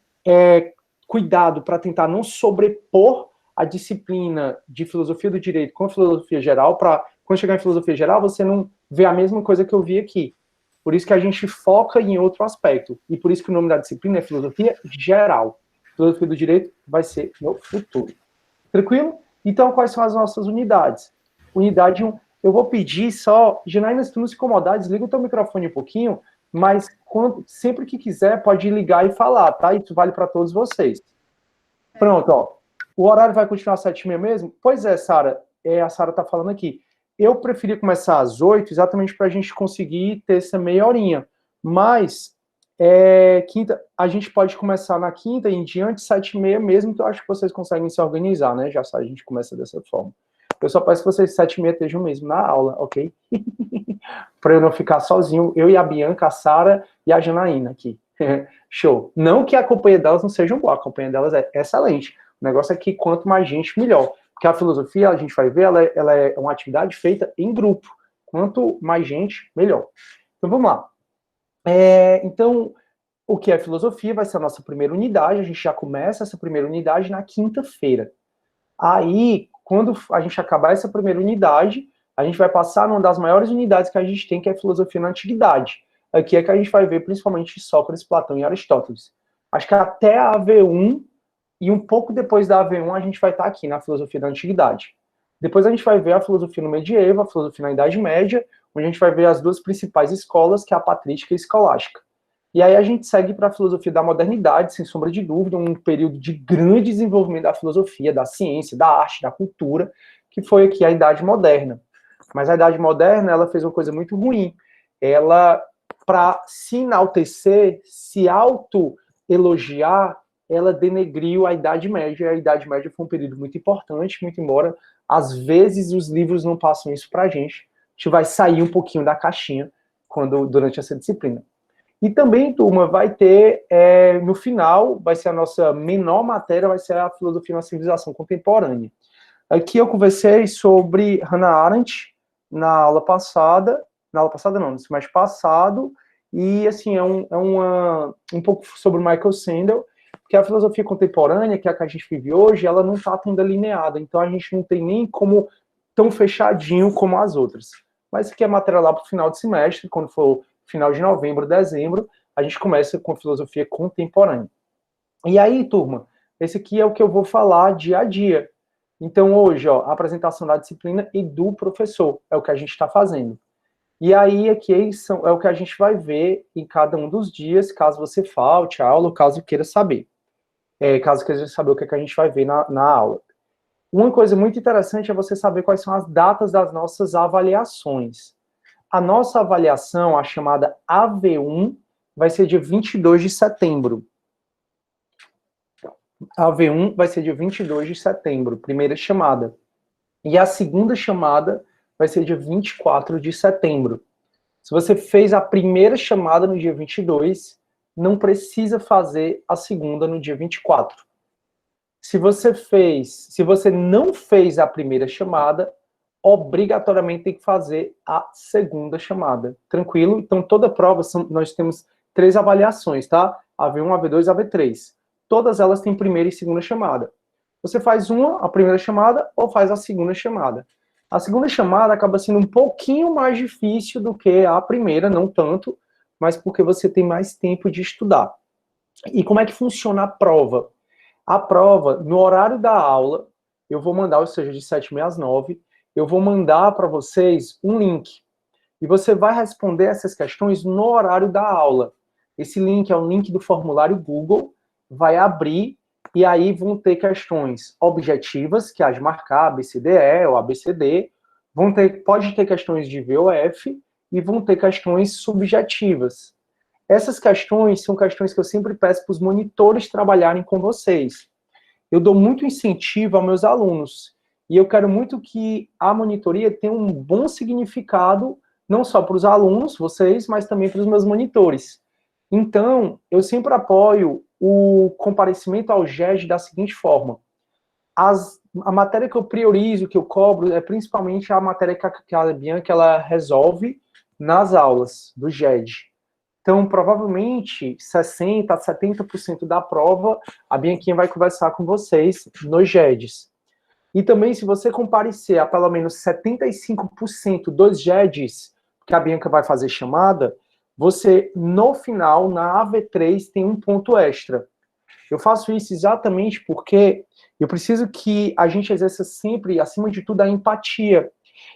cuidado para tentar não sobrepor a disciplina de filosofia do direito com a filosofia geral, para quando chegar em filosofia geral, você não vê a mesma coisa que eu vi aqui. Por isso que a gente foca em outro aspecto. E por isso que o nome da disciplina é filosofia geral. Filosofia do direito vai ser no futuro. Tranquilo? Então, quais são as nossas unidades? Unidade 1, eu vou pedir só, Janaína, se tu não se incomodar, desliga o teu microfone um pouquinho, mas sempre que quiser, pode ligar e falar, tá? Isso vale para todos vocês. Pronto, ó. O horário vai continuar às 7h30 mesmo? Pois é, Sara. A Sara tá falando aqui. Eu preferi começar às 8, exatamente para a gente conseguir ter essa meia horinha. Mas, quinta, a gente pode começar na quinta e em diante, 7h30 mesmo, então eu acho que vocês conseguem se organizar, né? Já a gente começa dessa forma. Eu só peço que vocês 7h30 estejam mesmo na aula, ok? Para eu não ficar sozinho, eu e a Bianca, a Sara e a Janaína aqui. Show. Não que a companhia delas não seja boa, a companhia delas é excelente. O negócio é que quanto mais gente, melhor. Porque a filosofia, a gente vai ver, ela é uma atividade feita em grupo. Quanto mais gente, melhor. Então, vamos lá. Então, o que é filosofia vai ser a nossa primeira unidade. A gente já começa essa primeira unidade na quinta-feira. Aí, quando a gente acabar essa primeira unidade, a gente vai passar numa das maiores unidades que a gente tem, que é a filosofia na antiguidade. Aqui é que a gente vai ver principalmente Sócrates, Platão e Aristóteles. Acho que até a AV1, e um pouco depois da AV1, a gente vai estar aqui na filosofia da antiguidade. Depois a gente vai ver a filosofia no medievo, a filosofia na Idade Média, onde a gente vai ver as duas principais escolas, que é a patrística e a escolástica. E aí a gente segue para a filosofia da modernidade, sem sombra de dúvida, um período de grande desenvolvimento da filosofia, da ciência, da arte, da cultura, que foi aqui a Idade Moderna. Mas a Idade Moderna, ela fez uma coisa muito ruim. Ela, para se enaltecer, se auto-elogiar, ela denegriu a Idade Média. A Idade Média foi um período muito importante, muito embora, às vezes, os livros não passam isso pra gente. A gente vai sair um pouquinho da caixinha durante essa disciplina. E também, turma, vai ter, no final, vai ser a nossa menor matéria, vai ser a filosofia na civilização contemporânea. Aqui eu conversei sobre Hannah Arendt na aula passada não, no semestre passado, e assim, um pouco sobre Michael Sandel, que a filosofia contemporânea, que é a que a gente vive hoje, ela não está tão delineada, então a gente não tem nem como tão fechadinho como as outras. Mas isso aqui é matéria lá para o final de semestre, quando for final de novembro, dezembro, a gente começa com filosofia contemporânea. E aí, turma, esse aqui é o que eu vou falar dia a dia. Então, hoje, ó, a apresentação da disciplina e do professor, é o que a gente está fazendo. E aí, aqui é o que a gente vai ver em cada um dos dias, caso você falte a aula, ou caso queira saber. Caso queira saber o que a gente vai ver na aula. Uma coisa muito interessante é você saber quais são as datas das nossas avaliações. A nossa avaliação, a chamada AV1, vai ser dia 22 de setembro. A AV1 vai ser dia 22 de setembro, primeira chamada. E a segunda chamada vai ser dia 24 de setembro. Se você fez a primeira chamada no dia 22, não precisa fazer a segunda no dia 24. Se você não fez a primeira chamada, obrigatoriamente tem que fazer a segunda chamada. Tranquilo? Então, toda prova, nós temos 3 avaliações, tá? AV1, AV2, AV3. Todas elas têm primeira e segunda chamada. Você faz a primeira chamada, ou faz a segunda chamada. A segunda chamada acaba sendo um pouquinho mais difícil do que a primeira, não tanto, mas porque você tem mais tempo de estudar. E como é que funciona a prova? A prova, no horário da aula, eu vou mandar, ou seja, de 7h30 às 9h, eu vou mandar para vocês um link. E você vai responder essas questões no horário da aula. Esse link é um link do formulário Google, vai abrir, e aí vão ter questões objetivas, que é as de marcar ABCDE ou ABCD, pode ter questões de VOF, e vão ter questões subjetivas. Essas questões são questões que eu sempre peço para os monitores trabalharem com vocês. Eu dou muito incentivo aos meus alunos, e eu quero muito que a monitoria tenha um bom significado, não só para os alunos, vocês, mas também para os meus monitores. Então, eu sempre apoio o comparecimento ao GED da seguinte forma. A matéria que eu priorizo, que eu cobro, é principalmente a matéria que a Bianca ela resolve nas aulas do GED. Então, provavelmente, 60% a 70% da prova, a Bianquinha vai conversar com vocês nos GEDs. E também, se você comparecer a pelo menos 75% dos GEDs, que a Bianca vai fazer chamada, você, no final, na AV3, tem um ponto extra. Eu faço isso exatamente porque eu preciso que a gente exerça sempre, acima de tudo, a empatia.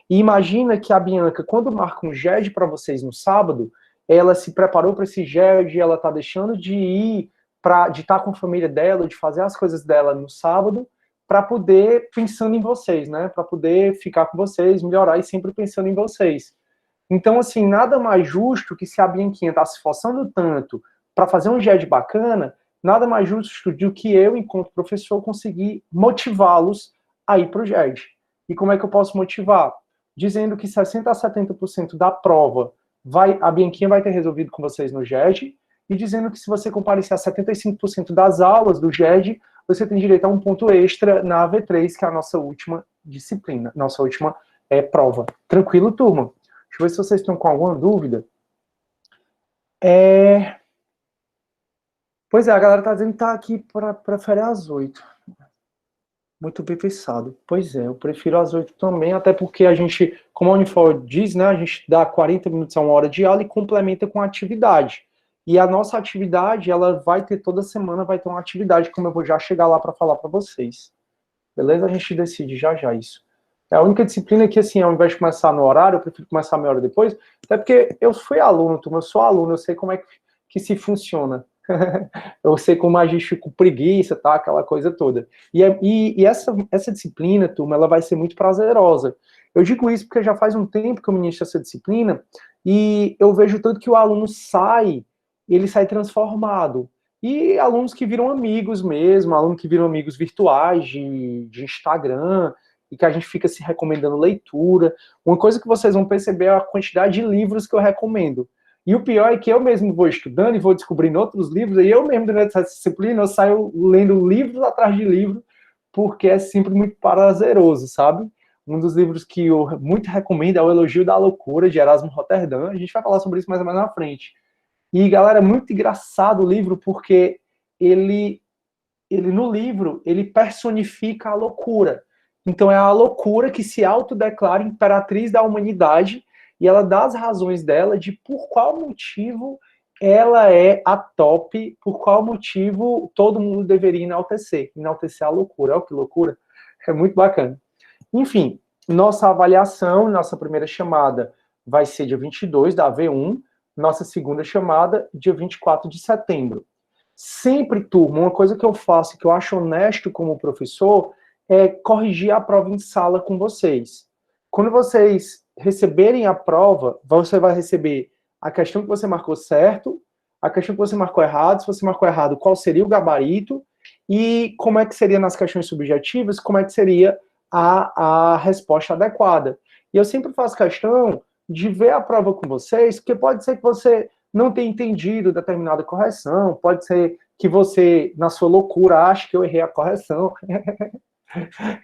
E imagina que a Bianca, quando marca um GED para vocês no sábado, ela se preparou para esse GED, ela está deixando de ir, de estar com a família dela, de fazer as coisas dela no sábado, para poder, pensando em vocês, né? Para poder ficar com vocês, melhorar e sempre pensando em vocês. Então, assim, nada mais justo que se a Bianquinha está se esforçando tanto para fazer um GED bacana, nada mais justo do que eu, enquanto professor, conseguir motivá-los a ir para o GED. E como é que eu posso motivar? Dizendo que 60% a 70% da prova a Bianquinha vai ter resolvido com vocês no GED, e dizendo que se você comparecer a 75% das aulas do GED, você tem direito a um ponto extra na AV3, que é a nossa última disciplina, nossa última prova. Tranquilo, turma? Deixa eu ver se vocês estão com alguma dúvida. Pois é, a galera tá dizendo que tá aqui para férias às 8. Muito bem pensado. Pois é, eu prefiro às 8 também, até porque a gente, como a Unifor diz, né, a gente dá 40 minutos a 1 hora de aula e complementa com a atividade. E a nossa atividade, ela vai ter toda semana, vai ter uma atividade, como eu vou já chegar lá para falar para vocês. Beleza? A gente decide já isso. É a única disciplina que, assim, ao invés de começar no horário, eu prefiro começar meia hora depois, até porque eu fui aluno, turma, eu sou aluno, eu sei como é que se funciona. Eu sei como a gente fica com preguiça, tá? Aquela coisa toda. E essa disciplina, turma, ela vai ser muito prazerosa. Eu digo isso porque já faz um tempo que eu ministro essa disciplina e eu vejo tanto que o aluno ele sai transformado. E alunos que viram amigos mesmo, alunos que viram amigos virtuais de Instagram, e que a gente fica se recomendando leitura. Uma coisa que vocês vão perceber é a quantidade de livros que eu recomendo. E o pior é que eu mesmo vou estudando e vou descobrindo outros livros, e eu mesmo, durante essa disciplina, eu saio lendo livros atrás de livro, porque é sempre muito prazeroso, sabe? Um dos livros que eu muito recomendo é O Elogio da Loucura, de Erasmo Rotterdam. A gente vai falar sobre isso mais ou menos na frente. E, galera, é muito engraçado o livro, porque ele no livro, ele personifica a loucura. Então, é a loucura que se autodeclara imperatriz da humanidade, e ela dá as razões dela de por qual motivo ela é a top, por qual motivo todo mundo deveria enaltecer a loucura. Olha que loucura, é muito bacana. Enfim, nossa avaliação, nossa primeira chamada vai ser dia 22 da AV1, nossa segunda chamada, dia 24 de setembro. Sempre, turma, uma coisa que eu faço, que eu acho honesto como professor, é corrigir a prova em sala com vocês. Quando vocês receberem a prova, você vai receber a questão que você marcou certo, a questão que você marcou errado, se você marcou errado, qual seria o gabarito, e como é que seria nas questões subjetivas, como é que seria a resposta adequada. E eu sempre faço questão de ver a prova com vocês, porque pode ser que você não tenha entendido determinada correção, pode ser que você, na sua loucura, ache que eu errei a correção.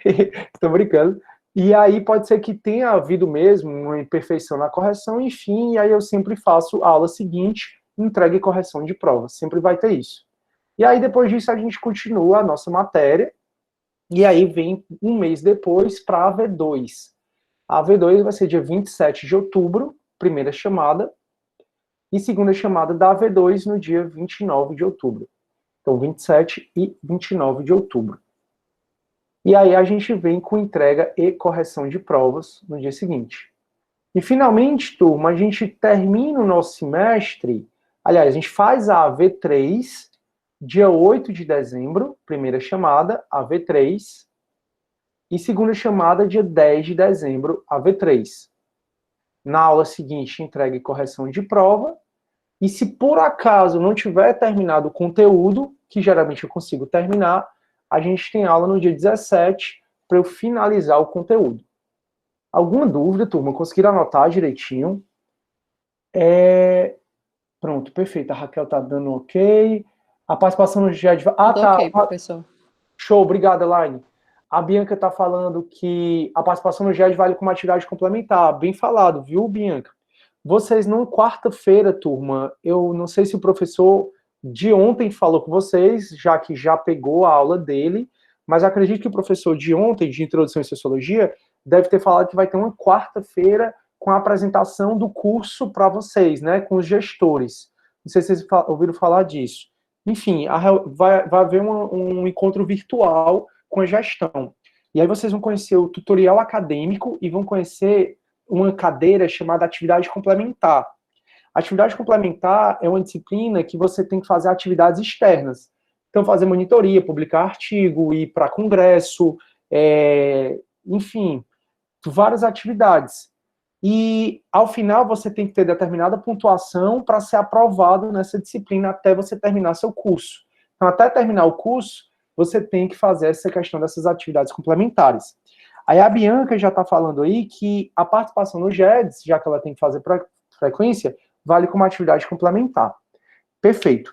Estou brincando. E aí pode ser que tenha havido mesmo uma imperfeição na correção, enfim, e aí eu sempre faço a aula seguinte, entrega e correção de prova, sempre vai ter isso. E aí depois disso a gente continua a nossa matéria, e aí vem um mês depois para a V2. A V2 vai ser dia 27 de outubro, primeira chamada, e segunda chamada da V2 no dia 29 de outubro. Então, 27 e 29 de outubro. E aí a gente vem com entrega e correção de provas no dia seguinte. E finalmente, turma, a gente termina o nosso semestre, aliás, a gente faz a V3, dia 8 de dezembro, primeira chamada, a V3, e segunda chamada, dia 10 de dezembro, a V3. Na aula seguinte, entrega e correção de prova, e se por acaso não tiver terminado o conteúdo, que geralmente eu consigo terminar, a gente tem aula no dia 17 para eu finalizar o conteúdo. Alguma dúvida, turma? Conseguiram anotar direitinho? Pronto, perfeito. A Raquel tá dando ok. A participação no GED... Ah, tá. Ok, professor. Show, obrigada, Elaine. A Bianca tá falando que a participação no GED vale como atividade complementar. Bem falado, viu, Bianca? Vocês, não, quarta-feira, turma, eu não sei se o professor de ontem falou com vocês, já que já pegou a aula dele, mas acredito que o professor de ontem, de Introdução em Sociologia, deve ter falado que vai ter uma quarta-feira com a apresentação do curso para vocês, né, com os gestores. Não sei se vocês ouviram falar disso. Enfim, vai haver um encontro virtual com a gestão. E aí vocês vão conhecer o tutorial acadêmico e vão conhecer uma cadeira chamada atividade complementar. Atividade complementar é uma disciplina que você tem que fazer atividades externas. Então, fazer monitoria, publicar artigo, ir para congresso, enfim, várias atividades. E, ao final, você tem que ter determinada pontuação para ser aprovado nessa disciplina até você terminar seu curso. Então, até terminar o curso, você tem que fazer essa questão dessas atividades complementares. Aí a Bianca já está falando aí que a participação no GEDS, já que ela tem que fazer frequência, vale como atividade complementar. Perfeito.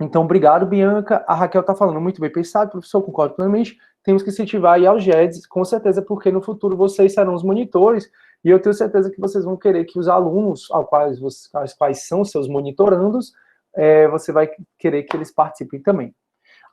Então, obrigado, Bianca. A Raquel está falando muito bem pensado, professor, concordo plenamente. Temos que incentivar aí aos GEDs, com certeza, porque no futuro vocês serão os monitores, e eu tenho certeza que vocês vão querer que os alunos, aos quais são seus monitorandos, você vai querer que eles participem também.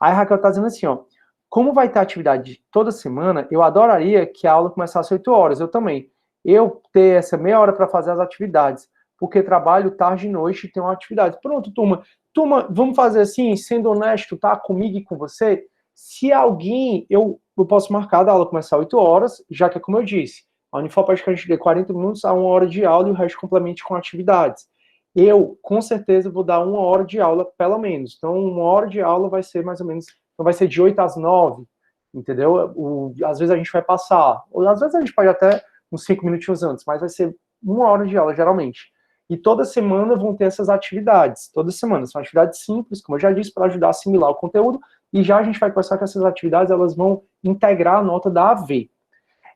Aí a Raquel está dizendo assim, ó, como vai ter atividade toda semana, eu adoraria que a aula começasse às 8 horas, eu também. Eu ter essa meia hora para fazer as atividades, porque trabalho tarde e noite e tenho uma atividade. Pronto, turma. Turma, vamos fazer assim, sendo honesto, tá? Comigo e com você. Se alguém, eu posso marcar da aula começar às 8 horas, já que é como eu disse, a Unifor pede que a gente dê 40 minutos a 1 hora de aula e o resto complemente com atividades. Eu, com certeza, vou dar 1 hora de aula, pelo menos. Então, 1 hora de aula vai ser mais ou menos, não vai ser de 8 às 9, entendeu? Às vezes a gente vai passar, ou às vezes a gente pode até uns 5 minutinhos antes, mas vai ser 1 hora de aula, geralmente. E toda semana vão ter essas atividades, toda semana. São atividades simples, como eu já disse, para ajudar a assimilar o conteúdo, e já a gente vai conversar que essas atividades, elas vão integrar a nota da AV.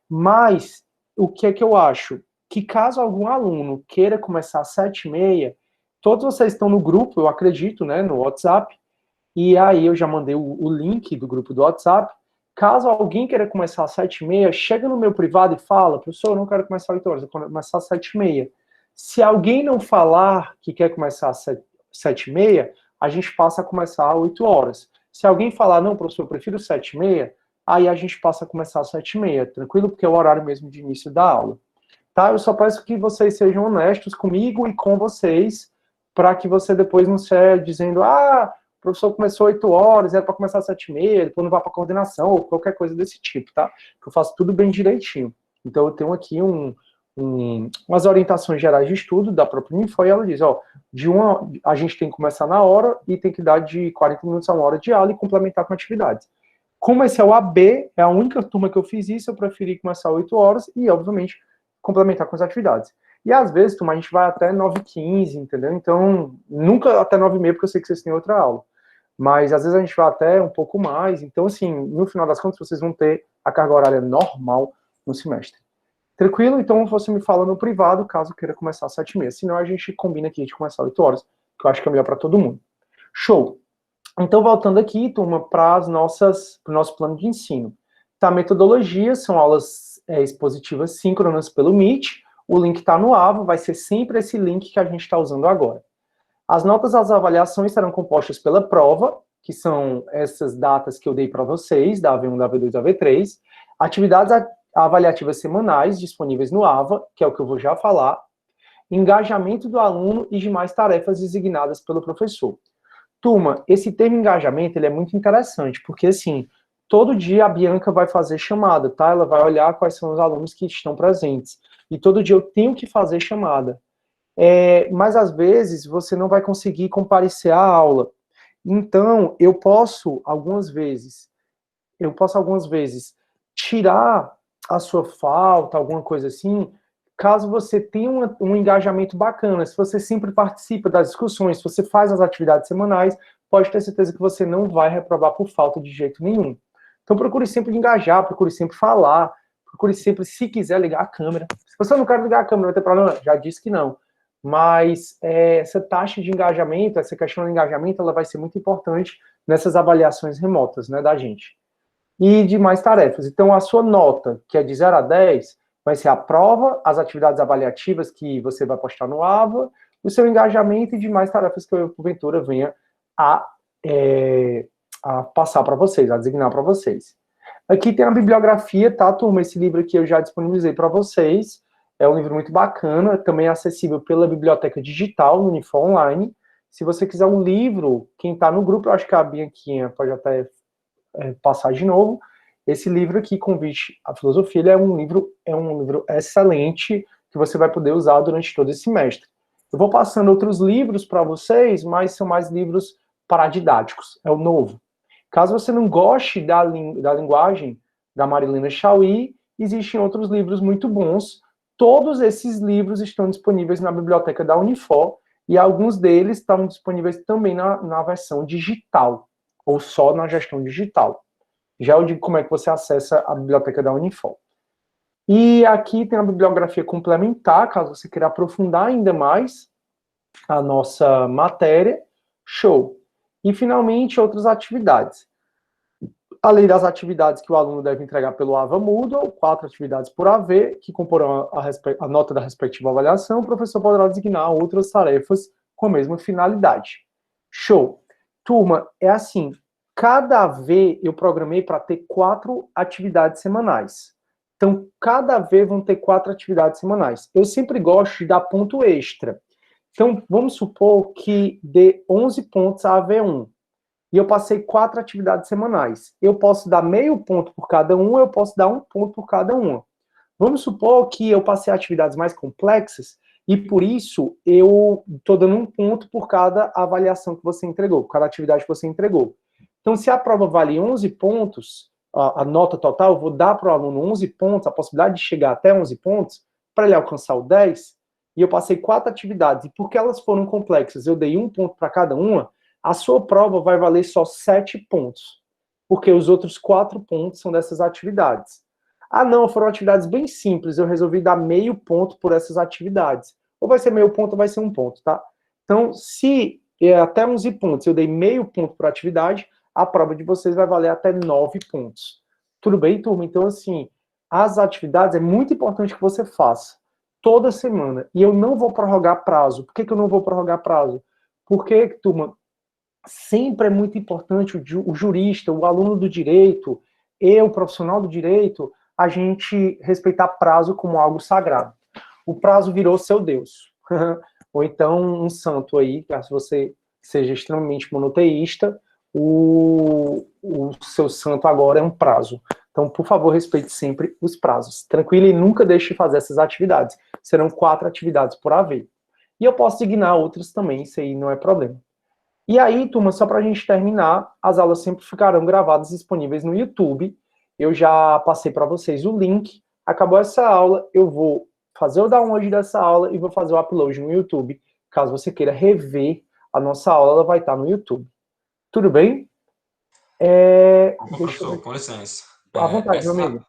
Mas, o que é que eu acho? Que caso algum aluno queira começar às 7h30, todos vocês estão no grupo, eu acredito, né, no WhatsApp, e aí eu já mandei o link do grupo do WhatsApp. Caso alguém queira começar às 7h30, chega no meu privado e fala, professor, eu não quero começar às 8 horas, eu quero começar às 7h30. Se alguém não falar que quer começar às 7h30, a gente passa a começar às 8 horas. Se alguém falar, não, professor, eu prefiro 7h30, aí a gente passa a começar às 7h30, tranquilo? Porque é o horário mesmo de início da aula. Tá? Eu só peço que vocês sejam honestos comigo e com vocês, para que você depois não saia dizendo, o professor começou às 8 horas, era para começar às 7h30, depois não vai para coordenação, ou qualquer coisa desse tipo, tá? Eu faço tudo bem direitinho. Então eu tenho aqui umas orientações gerais de estudo da própria Unifor, e ela diz, a gente tem que começar na hora e tem que dar de 40 minutos a 1 hora de aula e complementar com atividades. Como esse é o AB, é a única turma que eu fiz isso, eu preferi começar às 8 horas e, obviamente, complementar com as atividades. E às vezes, turma, a gente vai até 9h15, entendeu? Então, nunca até 9h30, porque eu sei que vocês têm outra aula. Mas às vezes a gente vai até um pouco mais. Então, assim, no final das contas, vocês vão ter a carga horária normal no semestre. Tranquilo? Então você me fala no privado, caso queira começar às 7h30. Senão a gente combina aqui de começar às 8 horas, que eu acho que é melhor para todo mundo. Show! Então, voltando aqui, turma, para o nosso plano de ensino. Tá, metodologia, são aulas aulas expositivas síncronas pelo Meet. O link está no AVA, vai ser sempre esse link que a gente está usando agora. As notas das avaliações serão compostas pela prova, que são essas datas que eu dei para vocês, da AV1, da AV2, da AV3. Atividades avaliativas semanais disponíveis no AVA, que é o que eu vou já falar. Engajamento do aluno e demais tarefas designadas pelo professor. Turma, esse termo engajamento, ele é muito interessante, porque, assim, todo dia a Bianca vai fazer chamada, tá? Ela vai olhar quais são os alunos que estão presentes. E todo dia eu tenho que fazer chamada. Mas, às vezes, você não vai conseguir comparecer à aula. Então, eu posso, algumas vezes, tirar a sua falta, alguma coisa assim, caso você tenha um engajamento bacana, se você sempre participa das discussões, se você faz as atividades semanais, pode ter certeza que você não vai reprovar por falta de jeito nenhum. Então, procure sempre engajar, procure sempre falar, procure sempre, se quiser, ligar a câmera. Se você não quer ligar a câmera, não vai ter problema, já disse que não. Mas essa taxa de engajamento, essa questão de engajamento, ela vai ser muito importante nessas avaliações remotas, né, da gente. E demais tarefas. Então, a sua nota, que é de 0 a 10, vai ser a prova, as atividades avaliativas que você vai postar no AVA, o seu engajamento e demais tarefas que eu, porventura, venha a passar para vocês, a designar para vocês. Aqui tem a bibliografia, tá, turma? Esse livro aqui eu já disponibilizei para vocês. É um livro muito bacana, também é acessível pela biblioteca digital, no Unifor Online. Se você quiser um livro, quem está no grupo, eu acho que a Bianquinha pode até passar de novo. Esse livro aqui, Convite à Filosofia, ele é um livro excelente que você vai poder usar durante todo esse semestre. Eu vou passando outros livros para vocês, mas são mais livros paradidáticos, é o novo. Caso você não goste da linguagem da Marilena Chauí, existem outros livros muito bons. Todos esses livros estão disponíveis na biblioteca da Unifor e alguns deles estão disponíveis também na versão digital, ou só na gestão digital. Já eu digo como é que você acessa a biblioteca da Unifor. E aqui tem a bibliografia complementar, caso você queira aprofundar ainda mais a nossa matéria. Show! E, finalmente, outras atividades. Além das atividades que o aluno deve entregar pelo AVA Moodle, 4 atividades por AV, que comporão a nota da respectiva avaliação, o professor poderá designar outras tarefas com a mesma finalidade. Show! Turma, é assim, cada AV eu programei para ter 4 atividades semanais. Então, cada AV vão ter 4 atividades semanais. Eu sempre gosto de dar ponto extra. Então, vamos supor que dê 11 pontos a AV1. E eu passei 4 atividades semanais. Eu posso dar meio ponto por cada uma, eu posso dar 1 ponto por cada uma. Vamos supor que eu passei atividades mais complexas, e por isso eu estou dando 1 ponto por cada avaliação que você entregou, por cada atividade que você entregou. Então, se a prova vale 11 pontos, a nota total, eu vou dar para o aluno 11 pontos, a possibilidade de chegar até 11 pontos, para ele alcançar o 10, e eu passei 4 atividades, e porque elas foram complexas, eu dei 1 ponto para cada uma, a sua prova vai valer só 7 pontos, porque os outros 4 pontos são dessas atividades. Ah, não, foram atividades bem simples, eu resolvi dar meio ponto por essas atividades. Ou vai ser meio ponto ou vai ser 1 ponto, tá? Então, se até 11 pontos eu dei meio ponto por atividade, a prova de vocês vai valer até 9 pontos. Tudo bem, turma? Então, assim, as atividades é muito importante que você faça toda semana. E eu não vou prorrogar prazo. Por que eu não vou prorrogar prazo? Porque, turma, sempre é muito importante o jurista, o aluno do direito, eu, o profissional do direito, a gente respeitar prazo como algo sagrado. O prazo virou seu Deus. Ou então um santo aí, caso você seja extremamente monoteísta, o seu santo agora é um prazo. Então, por favor, respeite sempre os prazos. Tranquilo, e nunca deixe de fazer essas atividades. Serão 4 atividades por AV. E eu posso designar outras também, isso aí não é problema. E aí, turma, só para a gente terminar, as aulas sempre ficarão gravadas disponíveis no YouTube. Eu já passei para vocês o link. Acabou essa aula, eu vou fazer o download dessa aula e vou fazer o upload no YouTube. Caso você queira rever a nossa aula, ela vai estar no YouTube. Tudo bem? Professor, com licença. À vontade, meu amigo.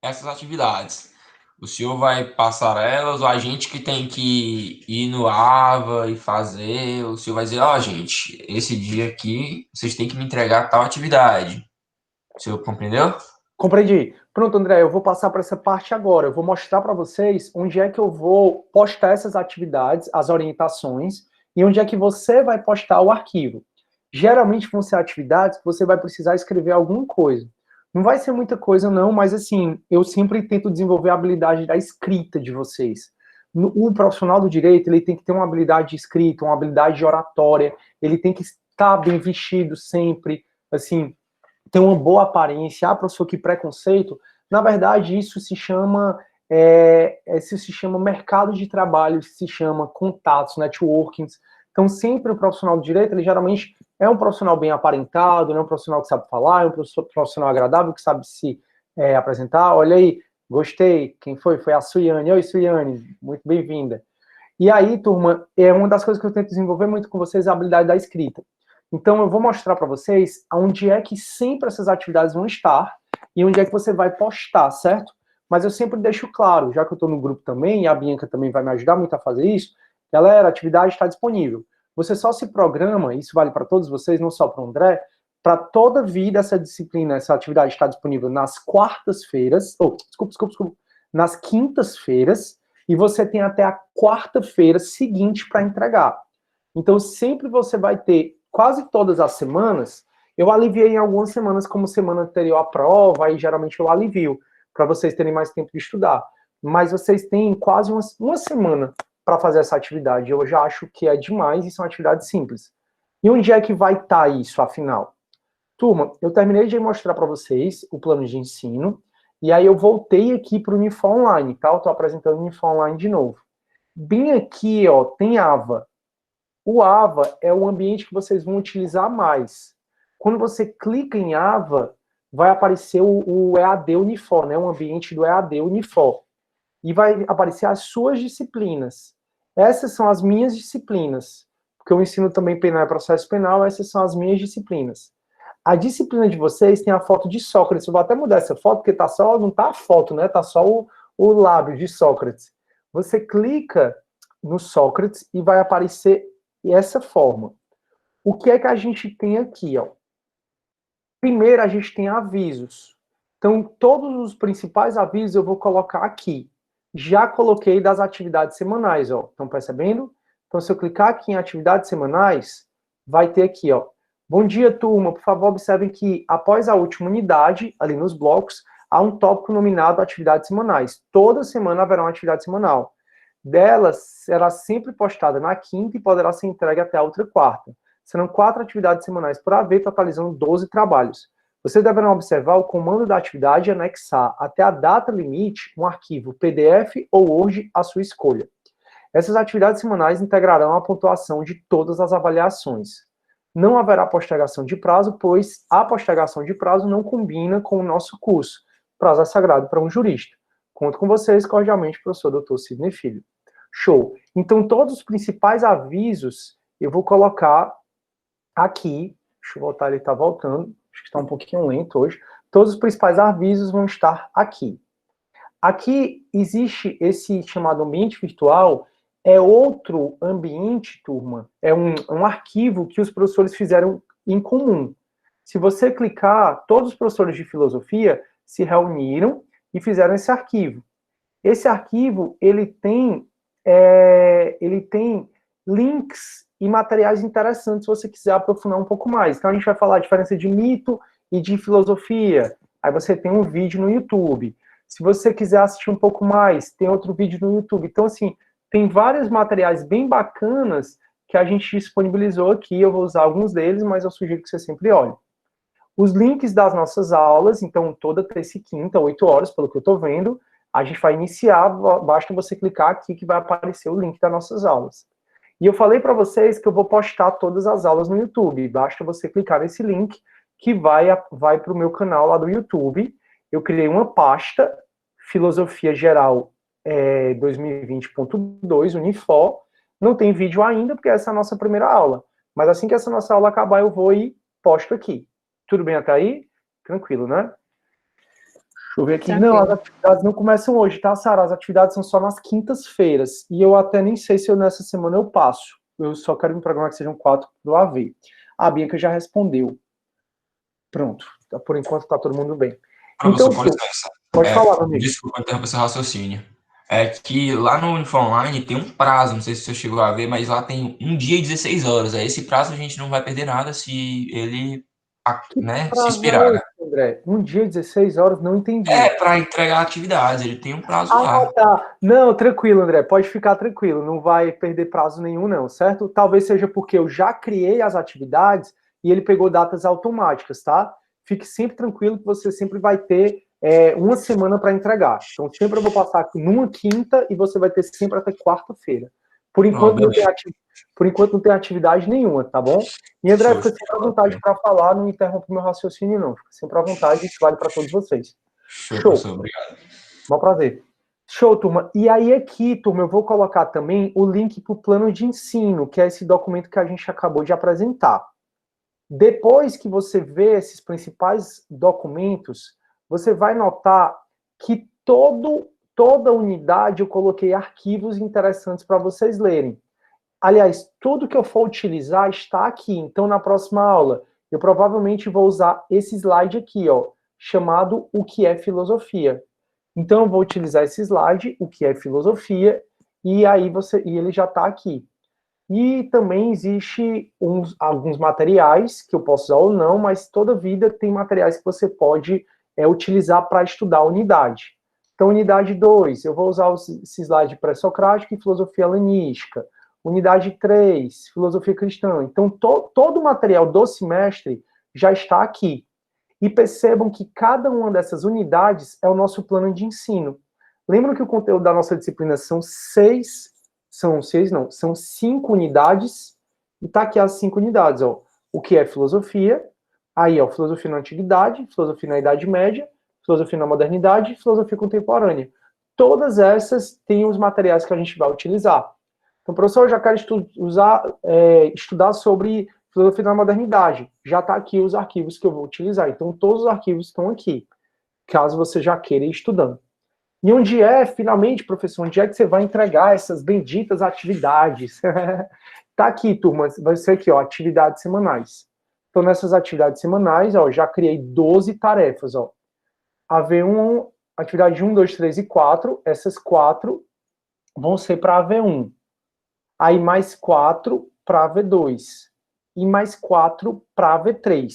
Essas atividades, o senhor vai passar elas, ou a gente que tem que ir no AVA e fazer, o senhor vai dizer, ó, gente, esse dia aqui, vocês têm que me entregar tal atividade. O senhor compreendeu? Compreendi. Pronto, André, eu vou passar para essa parte agora. Eu vou mostrar para vocês onde é que eu vou postar essas atividades, as orientações, e onde é que você vai postar o arquivo. Geralmente vão ser atividades que você vai precisar escrever alguma coisa. Não vai ser muita coisa, não, mas assim, eu sempre tento desenvolver a habilidade da escrita de vocês. O profissional do direito, ele tem que ter uma habilidade de escrita, uma habilidade de oratória, ele tem que estar bem vestido sempre, assim, ter uma boa aparência. Ah, professor, que preconceito. Na verdade, isso se chama mercado de trabalho, isso se chama contatos, networkings. Então, sempre o profissional do direito, ele geralmente é um profissional bem aparentado, é um profissional que sabe falar, é um profissional agradável, que sabe se apresentar. Olha aí, gostei. Quem foi? Foi a Suiane. Oi, Suiane, muito bem-vinda. E aí, turma, uma das coisas que eu tento desenvolver muito com vocês é a habilidade da escrita. Então, eu vou mostrar para vocês onde é que sempre essas atividades vão estar e onde é que você vai postar, certo? Mas eu sempre deixo claro, já que eu estou no grupo também, e a Bianca também vai me ajudar muito a fazer isso, galera, a atividade está disponível. Você só se programa, isso vale para todos vocês, não só para o André, para toda vida essa disciplina, essa atividade está disponível nas quartas-feiras, nas quintas-feiras, e você tem até a quarta-feira seguinte para entregar. Então, sempre você vai ter, quase todas as semanas, eu aliviei em algumas semanas, como semana anterior à prova, aí geralmente eu alivio, para vocês terem mais tempo de estudar. Mas vocês têm quase uma semana para fazer essa atividade. Eu já acho que é demais e são atividades simples. E onde é que vai estar isso, afinal? Turma, eu terminei de mostrar para vocês o plano de ensino, e aí eu voltei aqui para o Unifor Online, tá? Eu estou apresentando o Unifor Online de novo. Bem aqui, ó, tem AVA. O AVA é o ambiente que vocês vão utilizar mais. Quando você clica em AVA, vai aparecer o EAD Unifor, né? O ambiente do EAD Unifor. E vai aparecer as suas disciplinas. Essas são as minhas disciplinas. Porque eu ensino também penal e processo penal, essas são as minhas disciplinas. A disciplina de vocês tem a foto de Sócrates. Eu vou até mudar essa foto, porque não tá a foto, né? Tá só o lábio de Sócrates. Você clica no Sócrates e vai aparecer essa forma. O que é que a gente tem aqui, ó? Primeiro, a gente tem avisos. Então, todos os principais avisos eu vou colocar aqui. Já coloquei das atividades semanais, ó. Estão percebendo? Então, se eu clicar aqui em atividades semanais, vai ter aqui, ó. Bom dia, turma. Por favor, observem que após a última unidade, ali nos blocos, há um tópico nominado atividades semanais. Toda semana haverá uma atividade semanal. Delas será sempre postada na quinta e poderá ser entregue até a outra quarta. Serão 4 atividades semanais por haver, totalizando 12 trabalhos. Vocês deverão observar o comando da atividade e anexar até a data limite um arquivo PDF ou Word à sua escolha. Essas atividades semanais integrarão a pontuação de todas as avaliações. Não haverá postergação de prazo, pois a postergação de prazo não combina com o nosso curso. Prazo é sagrado para um jurista. Conto com vocês, cordialmente, professor Dr. Sidney Filho. Show. Então, todos os principais avisos eu vou colocar aqui. Deixa eu voltar, ele está voltando. Acho que está um pouquinho lento hoje. Todos os principais avisos vão estar aqui. Aqui existe esse chamado ambiente virtual, é outro ambiente, turma, é um arquivo que os professores fizeram em comum. Se você clicar, todos os professores de filosofia se reuniram e fizeram esse arquivo. Esse arquivo, ele tem links e materiais interessantes se você quiser aprofundar um pouco mais. Então, a gente vai falar a diferença de mito e de filosofia. Aí você tem um vídeo no YouTube. Se você quiser assistir um pouco mais, tem outro vídeo no YouTube. Então, assim, tem vários materiais bem bacanas que a gente disponibilizou aqui. Eu vou usar alguns deles, mas eu sugiro que você sempre olhe. Os links das nossas aulas, então, toda terça e quinta, 8 horas, pelo que eu estou vendo, a gente vai iniciar, basta você clicar aqui que vai aparecer o link das nossas aulas. E eu falei para vocês que eu vou postar todas as aulas no YouTube, basta você clicar nesse link que vai para o meu canal lá do YouTube. Eu criei uma pasta, Filosofia Geral 2020.2, Unifor. Não tem vídeo ainda, porque essa é a nossa primeira aula. Mas assim que essa nossa aula acabar, eu vou e posto aqui. Tudo bem até aí? Tranquilo, né? Deixa eu ver aqui. Tranquilo. Não, as atividades não começam hoje, tá, Sara? As atividades são só nas quintas-feiras. E eu até nem sei se nessa semana eu passo. Eu só quero me programar que sejam 4 do AV. A Bianca já respondeu. Pronto. Por enquanto tá todo mundo bem. Professor, Então, com licença. pode falar, meu amigo. Desculpa interromper seu raciocínio. É que lá no Unifonline tem um prazo, não sei se você chegou a ver, mas lá tem 1 dia e 16 horas. Aí esse prazo a gente não vai perder nada se ele, Que né, se prazo inspirar, é né? esse, André? 1 dia e 16 horas, não entendi. É, para entregar atividades, ele tem um prazo Ah, lá. tá. Não, tranquilo, André. Pode ficar tranquilo. Não vai perder prazo nenhum, não, certo? Talvez seja porque eu já criei as atividades e ele pegou datas automáticas, tá? Fique sempre tranquilo que você sempre vai ter uma semana para entregar. Então, sempre eu vou passar numa quinta e você vai ter sempre até quarta-feira. Por Não, enquanto, beleza. por enquanto, não tem atividade nenhuma, tá bom? E, André, Show, fica sempre à vontade para falar, não interrompa o meu raciocínio, não. Fica sempre à vontade, isso vale para todos vocês. show, Show. professor, obrigado. Bom prazer. Show, turma. E aí aqui, turma, eu vou colocar também o link para o plano de ensino, que é esse documento que a gente acabou de apresentar. Depois que você vê esses principais documentos, você vai notar que toda unidade eu coloquei arquivos interessantes para vocês lerem. Aliás, tudo que eu for utilizar está aqui. Então, na próxima aula, eu provavelmente vou usar esse slide aqui, ó, chamado O que é filosofia. Então, eu vou utilizar esse slide, o que é filosofia, e aí ele já está aqui. E também existe alguns materiais que eu posso usar ou não, mas toda vida tem materiais que você pode utilizar para estudar a unidade. Então, unidade 2, eu vou usar esse slide pré-socrático e filosofia helenística. Unidade 3, filosofia cristã. Então, todo o material do semestre já está aqui. E percebam que cada uma dessas unidades é o nosso plano de ensino. Lembram que o conteúdo da nossa disciplina são 5 unidades, e está aqui as 5 unidades, ó. O que é filosofia, aí, ó, filosofia na antiguidade, filosofia na Idade Média, filosofia na modernidade, filosofia contemporânea. Todas essas têm os materiais que a gente vai utilizar. Então, professor, eu já quero estudar sobre filosofia na modernidade. Já está aqui os arquivos que eu vou utilizar. Então, todos os arquivos estão aqui, caso você já queira ir estudando. E onde finalmente, professor, onde é que você vai entregar essas benditas atividades? Tá aqui, turma, vai ser aqui, ó, atividades semanais. Então, nessas atividades semanais, ó, já criei 12 tarefas, ó. A V1, atividade 1, 2, 3 e 4, essas 4 vão ser para a V1. Aí mais 4 para a V2. E mais 4 para a V3.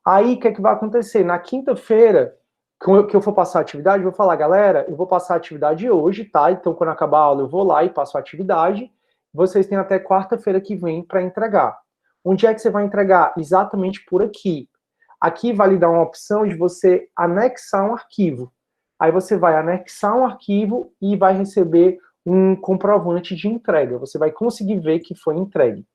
Aí, o que é que vai acontecer? Na quinta-feira, que eu for passar a atividade, eu vou falar, galera, eu vou passar a atividade hoje, tá? Então, quando acabar a aula, eu vou lá e passo a atividade. Vocês têm até quarta-feira que vem para entregar. Onde é que você vai entregar? Exatamente por aqui. Aqui vai lhe dar uma opção de você anexar um arquivo. Aí você vai anexar um arquivo e vai receber um comprovante de entrega. Você vai conseguir ver que foi entregue.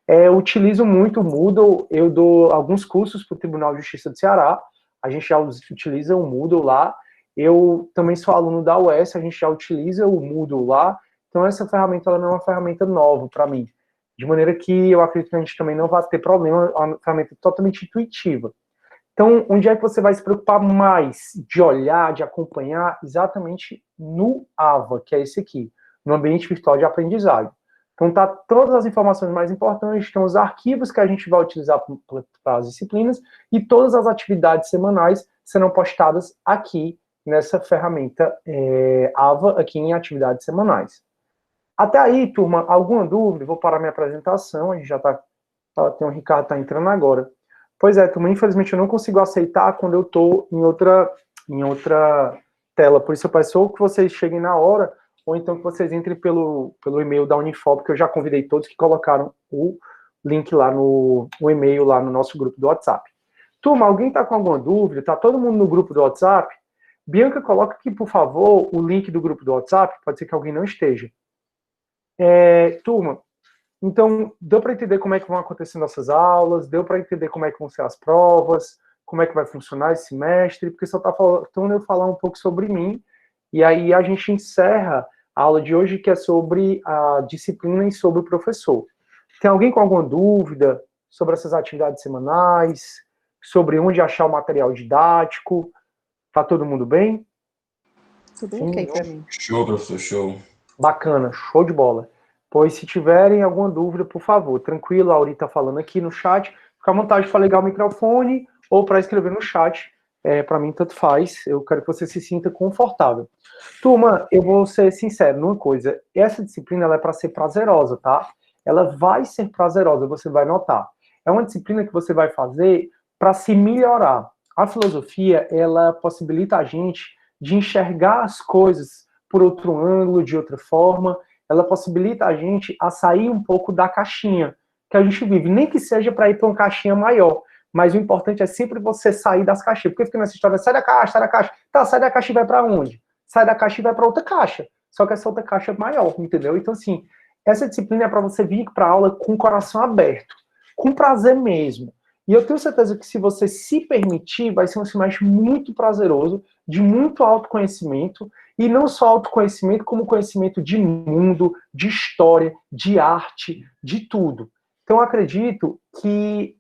Eu utilizo muito o Moodle, eu dou alguns cursos para o Tribunal de Justiça do Ceará, a gente já utiliza o Moodle lá. Eu também sou aluno da UES, a gente já utiliza o Moodle lá. Então, essa ferramenta ela não é uma ferramenta nova para mim. De maneira que eu acredito que a gente também não vai ter problema, é uma ferramenta totalmente intuitiva. Então, onde é que você vai se preocupar mais de olhar, de acompanhar? Exatamente no AVA, que é esse aqui, no ambiente virtual de aprendizagem. Então, tá todas as informações mais importantes, estão os arquivos que a gente vai utilizar para as disciplinas e todas as atividades semanais serão postadas aqui nessa ferramenta AVA, aqui em atividades semanais. Até aí, turma, alguma dúvida? Vou parar minha apresentação, a gente já está... Tem o Ricardo está entrando agora. Pois é, turma, infelizmente eu não consigo aceitar quando eu estou em outra tela, por isso eu peço que vocês cheguem na hora, ou então que vocês entrem pelo e-mail da Unifob, que eu já convidei todos que colocaram o link lá o e-mail lá no nosso grupo do WhatsApp. Turma, alguém está com alguma dúvida? Está todo mundo no grupo do WhatsApp? Bianca, coloca aqui, por favor, o link do grupo do WhatsApp, pode ser que alguém não esteja. Turma, então, deu para entender como é que vão acontecer nossas aulas, deu para entender como é que vão ser as provas, como é que vai funcionar esse semestre, porque só está faltando eu falar um pouco sobre mim, e aí a gente encerra a aula de hoje, que é sobre a disciplina e sobre o professor. Tem alguém com alguma dúvida sobre essas atividades semanais, sobre onde achar o material didático? Tá todo mundo bem? Tudo ok para mim. Show, professor, show. Bacana, show de bola. Pois se tiverem alguma dúvida, por favor, tranquilo, a Auri está falando aqui no chat, fica à vontade para ligar o microfone ou para escrever no chat, Para mim, tanto faz. Eu quero que você se sinta confortável. Turma, eu vou ser sincero numa coisa. Essa disciplina ela é para ser prazerosa, tá? Ela vai ser prazerosa, você vai notar. É uma disciplina que você vai fazer para se melhorar. A filosofia, ela possibilita a gente de enxergar as coisas por outro ângulo, de outra forma. Ela possibilita a gente a sair um pouco da caixinha que a gente vive. Nem que seja para ir para uma caixinha maior. Mas o importante é sempre você sair das caixinhas. Porque fica nessa história, sai da caixa, sai da caixa. Tá, sai da caixa e vai para onde? Sai da caixa e vai para outra caixa. Só que essa outra caixa é maior, entendeu? Então, assim, essa disciplina é para você vir para a aula com o coração aberto, com prazer mesmo. E eu tenho certeza que se você se permitir, vai ser um semestre muito prazeroso, de muito autoconhecimento, e não só autoconhecimento, como conhecimento de mundo, de história, de arte, de tudo. Então, eu acredito que,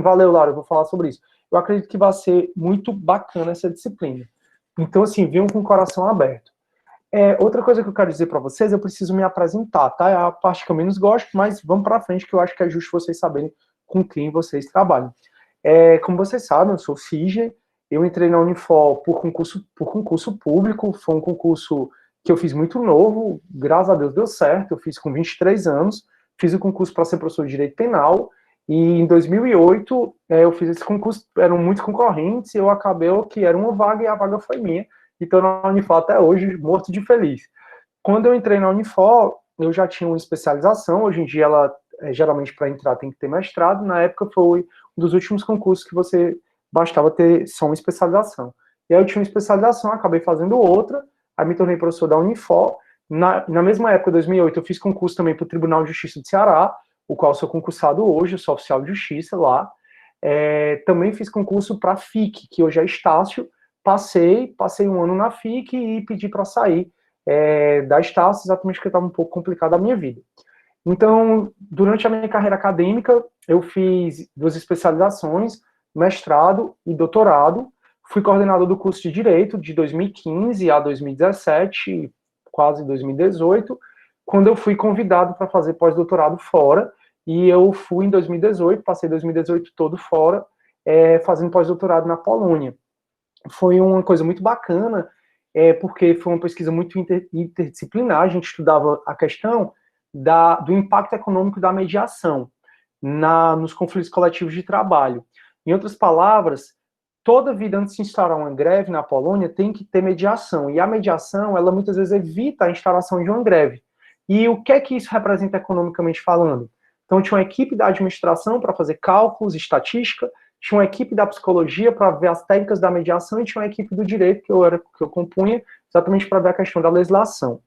valeu, Laura, eu vou falar sobre isso. Eu acredito que vai ser muito bacana essa disciplina. Então, assim, venham com o coração aberto. Outra coisa que eu quero dizer para vocês, eu preciso me apresentar, tá? É a parte que eu menos gosto, mas vamos para frente, que eu acho que é justo vocês saberem com quem vocês trabalham. Como vocês sabem, eu sou Sige, eu entrei na Unifor por concurso público, foi um concurso que eu fiz muito novo, graças a Deus deu certo, eu fiz com 23 anos, fiz o concurso para ser professor de Direito Penal, e em 2008 eu fiz esse concurso, eram muitos concorrentes, e eu acabei que era uma vaga e a vaga foi minha, e estou na Unifor até hoje, morto de feliz. Quando eu entrei na Unifor, eu já tinha uma especialização, hoje em dia ela, geralmente para entrar tem que ter mestrado, na época foi um dos últimos concursos que você bastava ter só uma especialização. E aí eu tinha uma especialização, acabei fazendo outra, aí me tornei professor da Unifor. Na mesma época, 2008, eu fiz concurso também para o Tribunal de Justiça do Ceará, o qual sou concursado hoje, eu sou oficial de justiça lá. Também fiz concurso para a FIC, que hoje é Estácio. Passei um ano na FIC e pedi para sair da Estácio, exatamente porque estava um pouco complicada a minha vida. Então, durante a minha carreira acadêmica, eu fiz 2 especializações, mestrado e doutorado. Fui coordenador do curso de Direito de 2015 a 2017, quase 2018, quando eu fui convidado para fazer pós-doutorado fora, e eu fui em 2018, passei 2018 todo fora, fazendo pós-doutorado na Polônia. Foi uma coisa muito bacana, porque foi uma pesquisa muito interdisciplinar, a gente estudava a questão do impacto econômico da mediação nos conflitos coletivos de trabalho. Em outras palavras, toda vida antes de instaurar uma greve na Polônia tem que ter mediação, e a mediação, ela muitas vezes evita a instauração de uma greve. E o que é que isso representa economicamente falando? Então, tinha uma equipe da administração para fazer cálculos, estatística, tinha uma equipe da psicologia para ver as técnicas da mediação e tinha uma equipe do direito que eu compunha exatamente para ver a questão da legislação.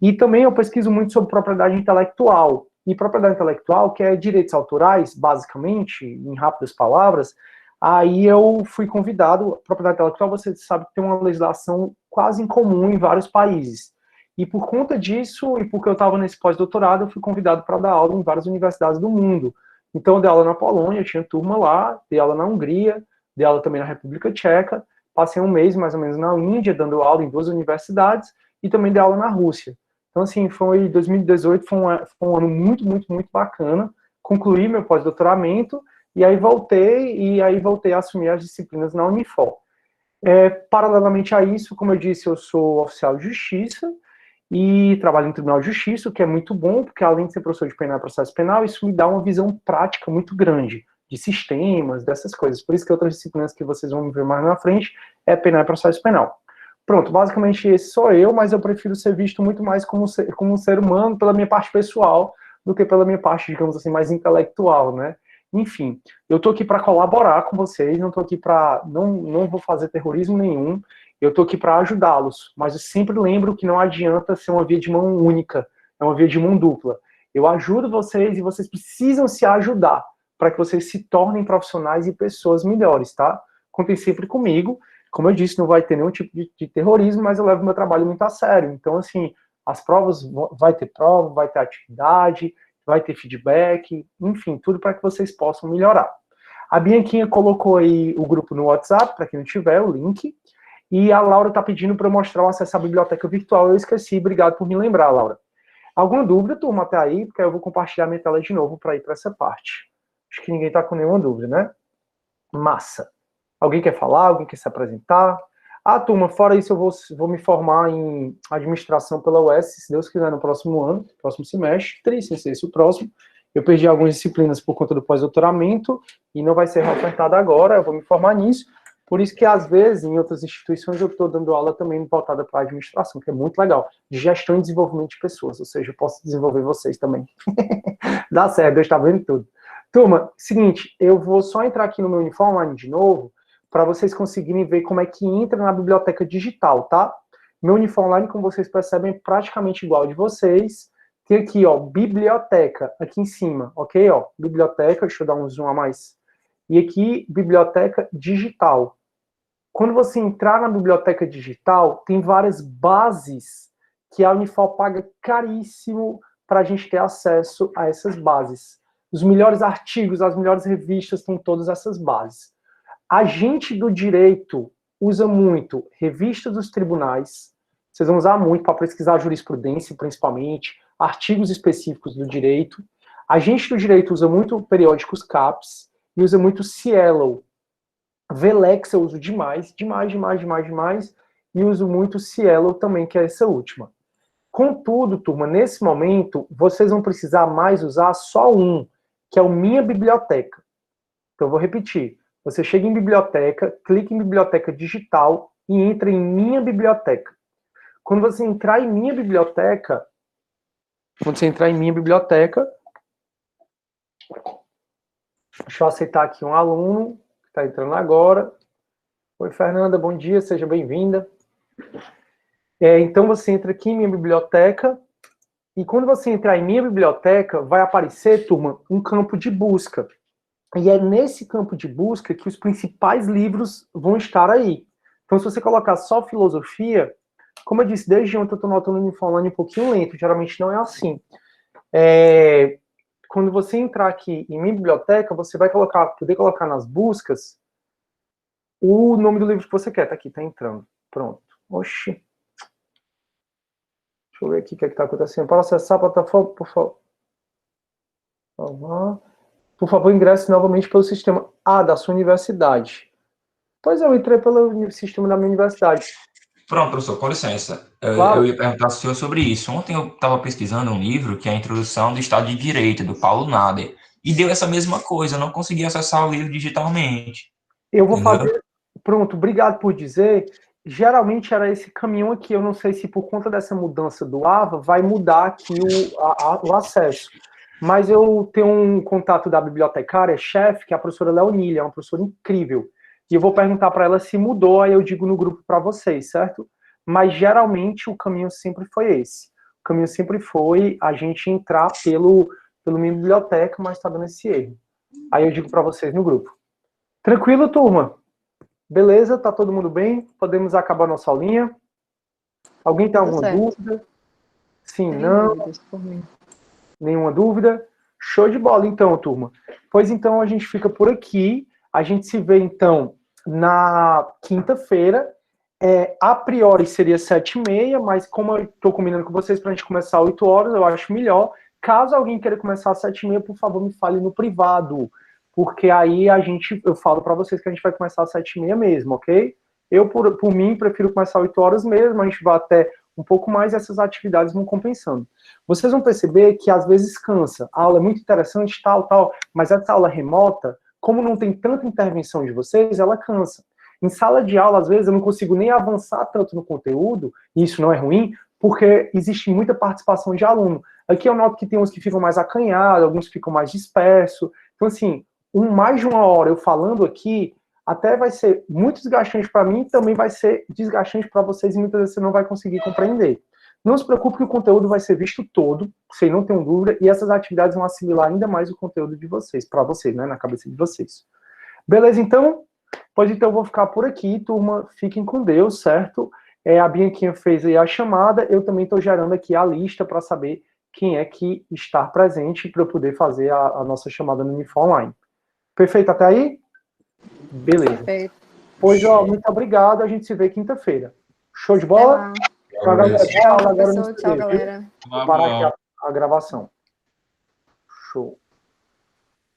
E também eu pesquiso muito sobre propriedade intelectual. E propriedade intelectual, que é direitos autorais, basicamente, em rápidas palavras, aí eu fui convidado, propriedade intelectual, você sabe que tem uma legislação quase incomum em vários países. E por conta disso, e porque eu estava nesse pós-doutorado, eu fui convidado para dar aula em várias universidades do mundo. Então, eu dei aula na Polônia, tinha turma lá, dei aula na Hungria, dei aula também na República Tcheca, passei um mês, mais ou menos, na Índia, dando aula em 2 universidades, e também dei aula na Rússia. Então, assim, 2018 foi um ano muito, muito, muito bacana, concluí meu pós-doutoramento, e aí voltei a assumir as disciplinas na Unifor. Paralelamente a isso, como eu disse, eu sou oficial de justiça, e trabalho no Tribunal de Justiça, o que é muito bom, porque além de ser professor de penal e processo penal, isso me dá uma visão prática muito grande, de sistemas, dessas coisas. Por isso que outras disciplinas que vocês vão ver mais na frente é penal e processo penal. Pronto, basicamente esse sou eu, mas eu prefiro ser visto muito mais como um ser humano, pela minha parte pessoal, do que pela minha parte, digamos assim, mais intelectual, né? Enfim, eu tô aqui para colaborar com vocês, não tô aqui para... Não vou fazer terrorismo nenhum, eu estou aqui para ajudá-los, mas eu sempre lembro que não adianta ser uma via de mão única, é uma via de mão dupla. Eu ajudo vocês e vocês precisam se ajudar para que vocês se tornem profissionais e pessoas melhores, tá? Contem sempre comigo. Como eu disse, não vai ter nenhum tipo de terrorismo, mas eu levo meu trabalho muito a sério. Então, assim, as provas, vai ter prova, vai ter atividade, vai ter feedback, enfim, tudo para que vocês possam melhorar. A Bianquinha colocou aí o grupo no WhatsApp, para quem não tiver, o link. E a Laura está pedindo para eu mostrar o acesso à biblioteca virtual. Eu esqueci, obrigado por me lembrar, Laura. Alguma dúvida, turma, até aí? Porque eu vou compartilhar minha tela de novo para ir para essa parte. Acho que ninguém está com nenhuma dúvida, né? Massa. Alguém quer falar? Alguém quer se apresentar? Ah, turma, fora isso, eu vou me formar em administração pela UES, se Deus quiser, no próximo ano, próximo semestre, sem ser esse o próximo. Eu perdi algumas disciplinas por conta do pós-doutoramento e não vai ser reofertado agora, eu vou me formar nisso. Por isso que, às vezes, em outras instituições, eu estou dando aula também voltada para a administração, que é muito legal, de gestão e desenvolvimento de pessoas, ou seja, eu posso desenvolver vocês também. Dá certo, Deus está vendo tudo. Turma, seguinte, eu vou só entrar aqui no meu Uniform Online de novo, para vocês conseguirem ver como é que entra na biblioteca digital, tá? Meu Uniform Online, como vocês percebem, é praticamente igual ao de vocês. Tem aqui, ó, biblioteca, aqui em cima, ok? Ó, biblioteca, deixa eu dar um zoom a mais. E aqui, biblioteca digital. Quando você entrar na biblioteca digital, tem várias bases que a Unifor paga caríssimo para a gente ter acesso a essas bases. Os melhores artigos, as melhores revistas, tem todas essas bases. A gente do direito usa muito revistas dos tribunais, vocês vão usar muito para pesquisar jurisprudência, principalmente, artigos específicos do direito. A gente do direito usa muito periódicos CAPES e usa muito Cielo. Velex eu uso demais, e uso muito Cielo também, que é essa última. Contudo, turma, nesse momento, vocês vão precisar mais usar só um, que é o Minha Biblioteca. Então, eu vou repetir. Você chega em biblioteca, clica em biblioteca digital e entra em Minha Biblioteca. Quando você entrar em Minha Biblioteca, deixa eu aceitar aqui um aluno que está entrando agora. Oi, Fernanda, bom dia, seja bem-vinda. Então, você entra aqui em Minha Biblioteca, e quando você entrar em Minha Biblioteca, vai aparecer, turma, um campo de busca. E é nesse campo de busca que os principais livros vão estar aí. Então, se você colocar só filosofia, como eu disse, desde ontem eu estou notando o Uniform Online um pouquinho lento, geralmente não é assim. Quando você entrar aqui em Minha Biblioteca, você vai poder colocar nas buscas o nome do livro que você quer. Tá aqui, tá entrando. Pronto. Oxi. Deixa eu ver aqui o que está acontecendo. Para acessar a plataforma, por favor. Por favor, ingresse novamente pelo sistema da sua universidade. Pois eu entrei pelo sistema da minha universidade. Pronto, professor, com licença. Claro. Eu ia perguntar ao senhor sobre isso. Ontem eu estava pesquisando um livro que é a Introdução do Estado de Direito, do Paulo Nader, e deu essa mesma coisa, eu não consegui acessar o livro digitalmente. Eu vou fazer... Pronto, obrigado por dizer. Geralmente era esse caminho aqui, eu não sei se por conta dessa mudança do AVA vai mudar aqui o acesso. Mas eu tenho um contato da bibliotecária-chefe, que é a professora Leonília, é uma professora incrível. E eu vou perguntar para ela se mudou, aí eu digo no grupo para vocês, certo? Mas geralmente o caminho sempre foi esse. O caminho sempre foi a gente entrar pelo minha biblioteca, mas está dando esse erro. Aí eu digo para vocês no grupo. Tranquilo, turma? Beleza? Tá todo mundo bem? Podemos acabar nossa aulinha? Alguém tem alguma dúvida? Sim, não? Nenhuma dúvida? Show de bola, então, turma. Pois então, a gente fica por aqui. A gente se vê, então, na quinta-feira. A priori seria 7h30, mas como eu estou combinando com vocês para a gente começar às 8 horas, eu acho melhor. Caso alguém queira começar às 7h30, por favor, me fale no privado. Porque aí eu falo para vocês que a gente vai começar às 7h30 mesmo, ok? Eu, por mim, prefiro começar às 8 horas mesmo. A gente vai até um pouco mais e essas atividades vão compensando. Vocês vão perceber que às vezes cansa. A aula é muito interessante, tal, mas essa aula remota, como não tem tanta intervenção de vocês, ela cansa. Em sala de aula, às vezes, eu não consigo nem avançar tanto no conteúdo, e isso não é ruim, porque existe muita participação de aluno. Aqui eu noto que tem uns que ficam mais acanhados, alguns ficam mais dispersos. Então, assim, mais de 1 hora eu falando aqui, até vai ser muito desgastante para mim, também vai ser desgastante para vocês, e muitas vezes você não vai conseguir compreender. Não se preocupe que o conteúdo vai ser visto todo, sem não ter dúvida, e essas atividades vão assimilar ainda mais o conteúdo de vocês, para vocês, né, na cabeça de vocês. Beleza, então? Pois então eu vou ficar por aqui, turma, fiquem com Deus, certo? A Bianquinha fez aí a chamada, eu também estou gerando aqui a lista para saber quem é que está presente para eu poder fazer a nossa chamada no Uniform Online. Perfeito até aí? Beleza. Perfeito. Pois, muito obrigado, a gente se vê quinta-feira. Show de bola? Tchau, galera. Tchau, galera. Tchau, galera. Vou parar aqui a gravação. Show.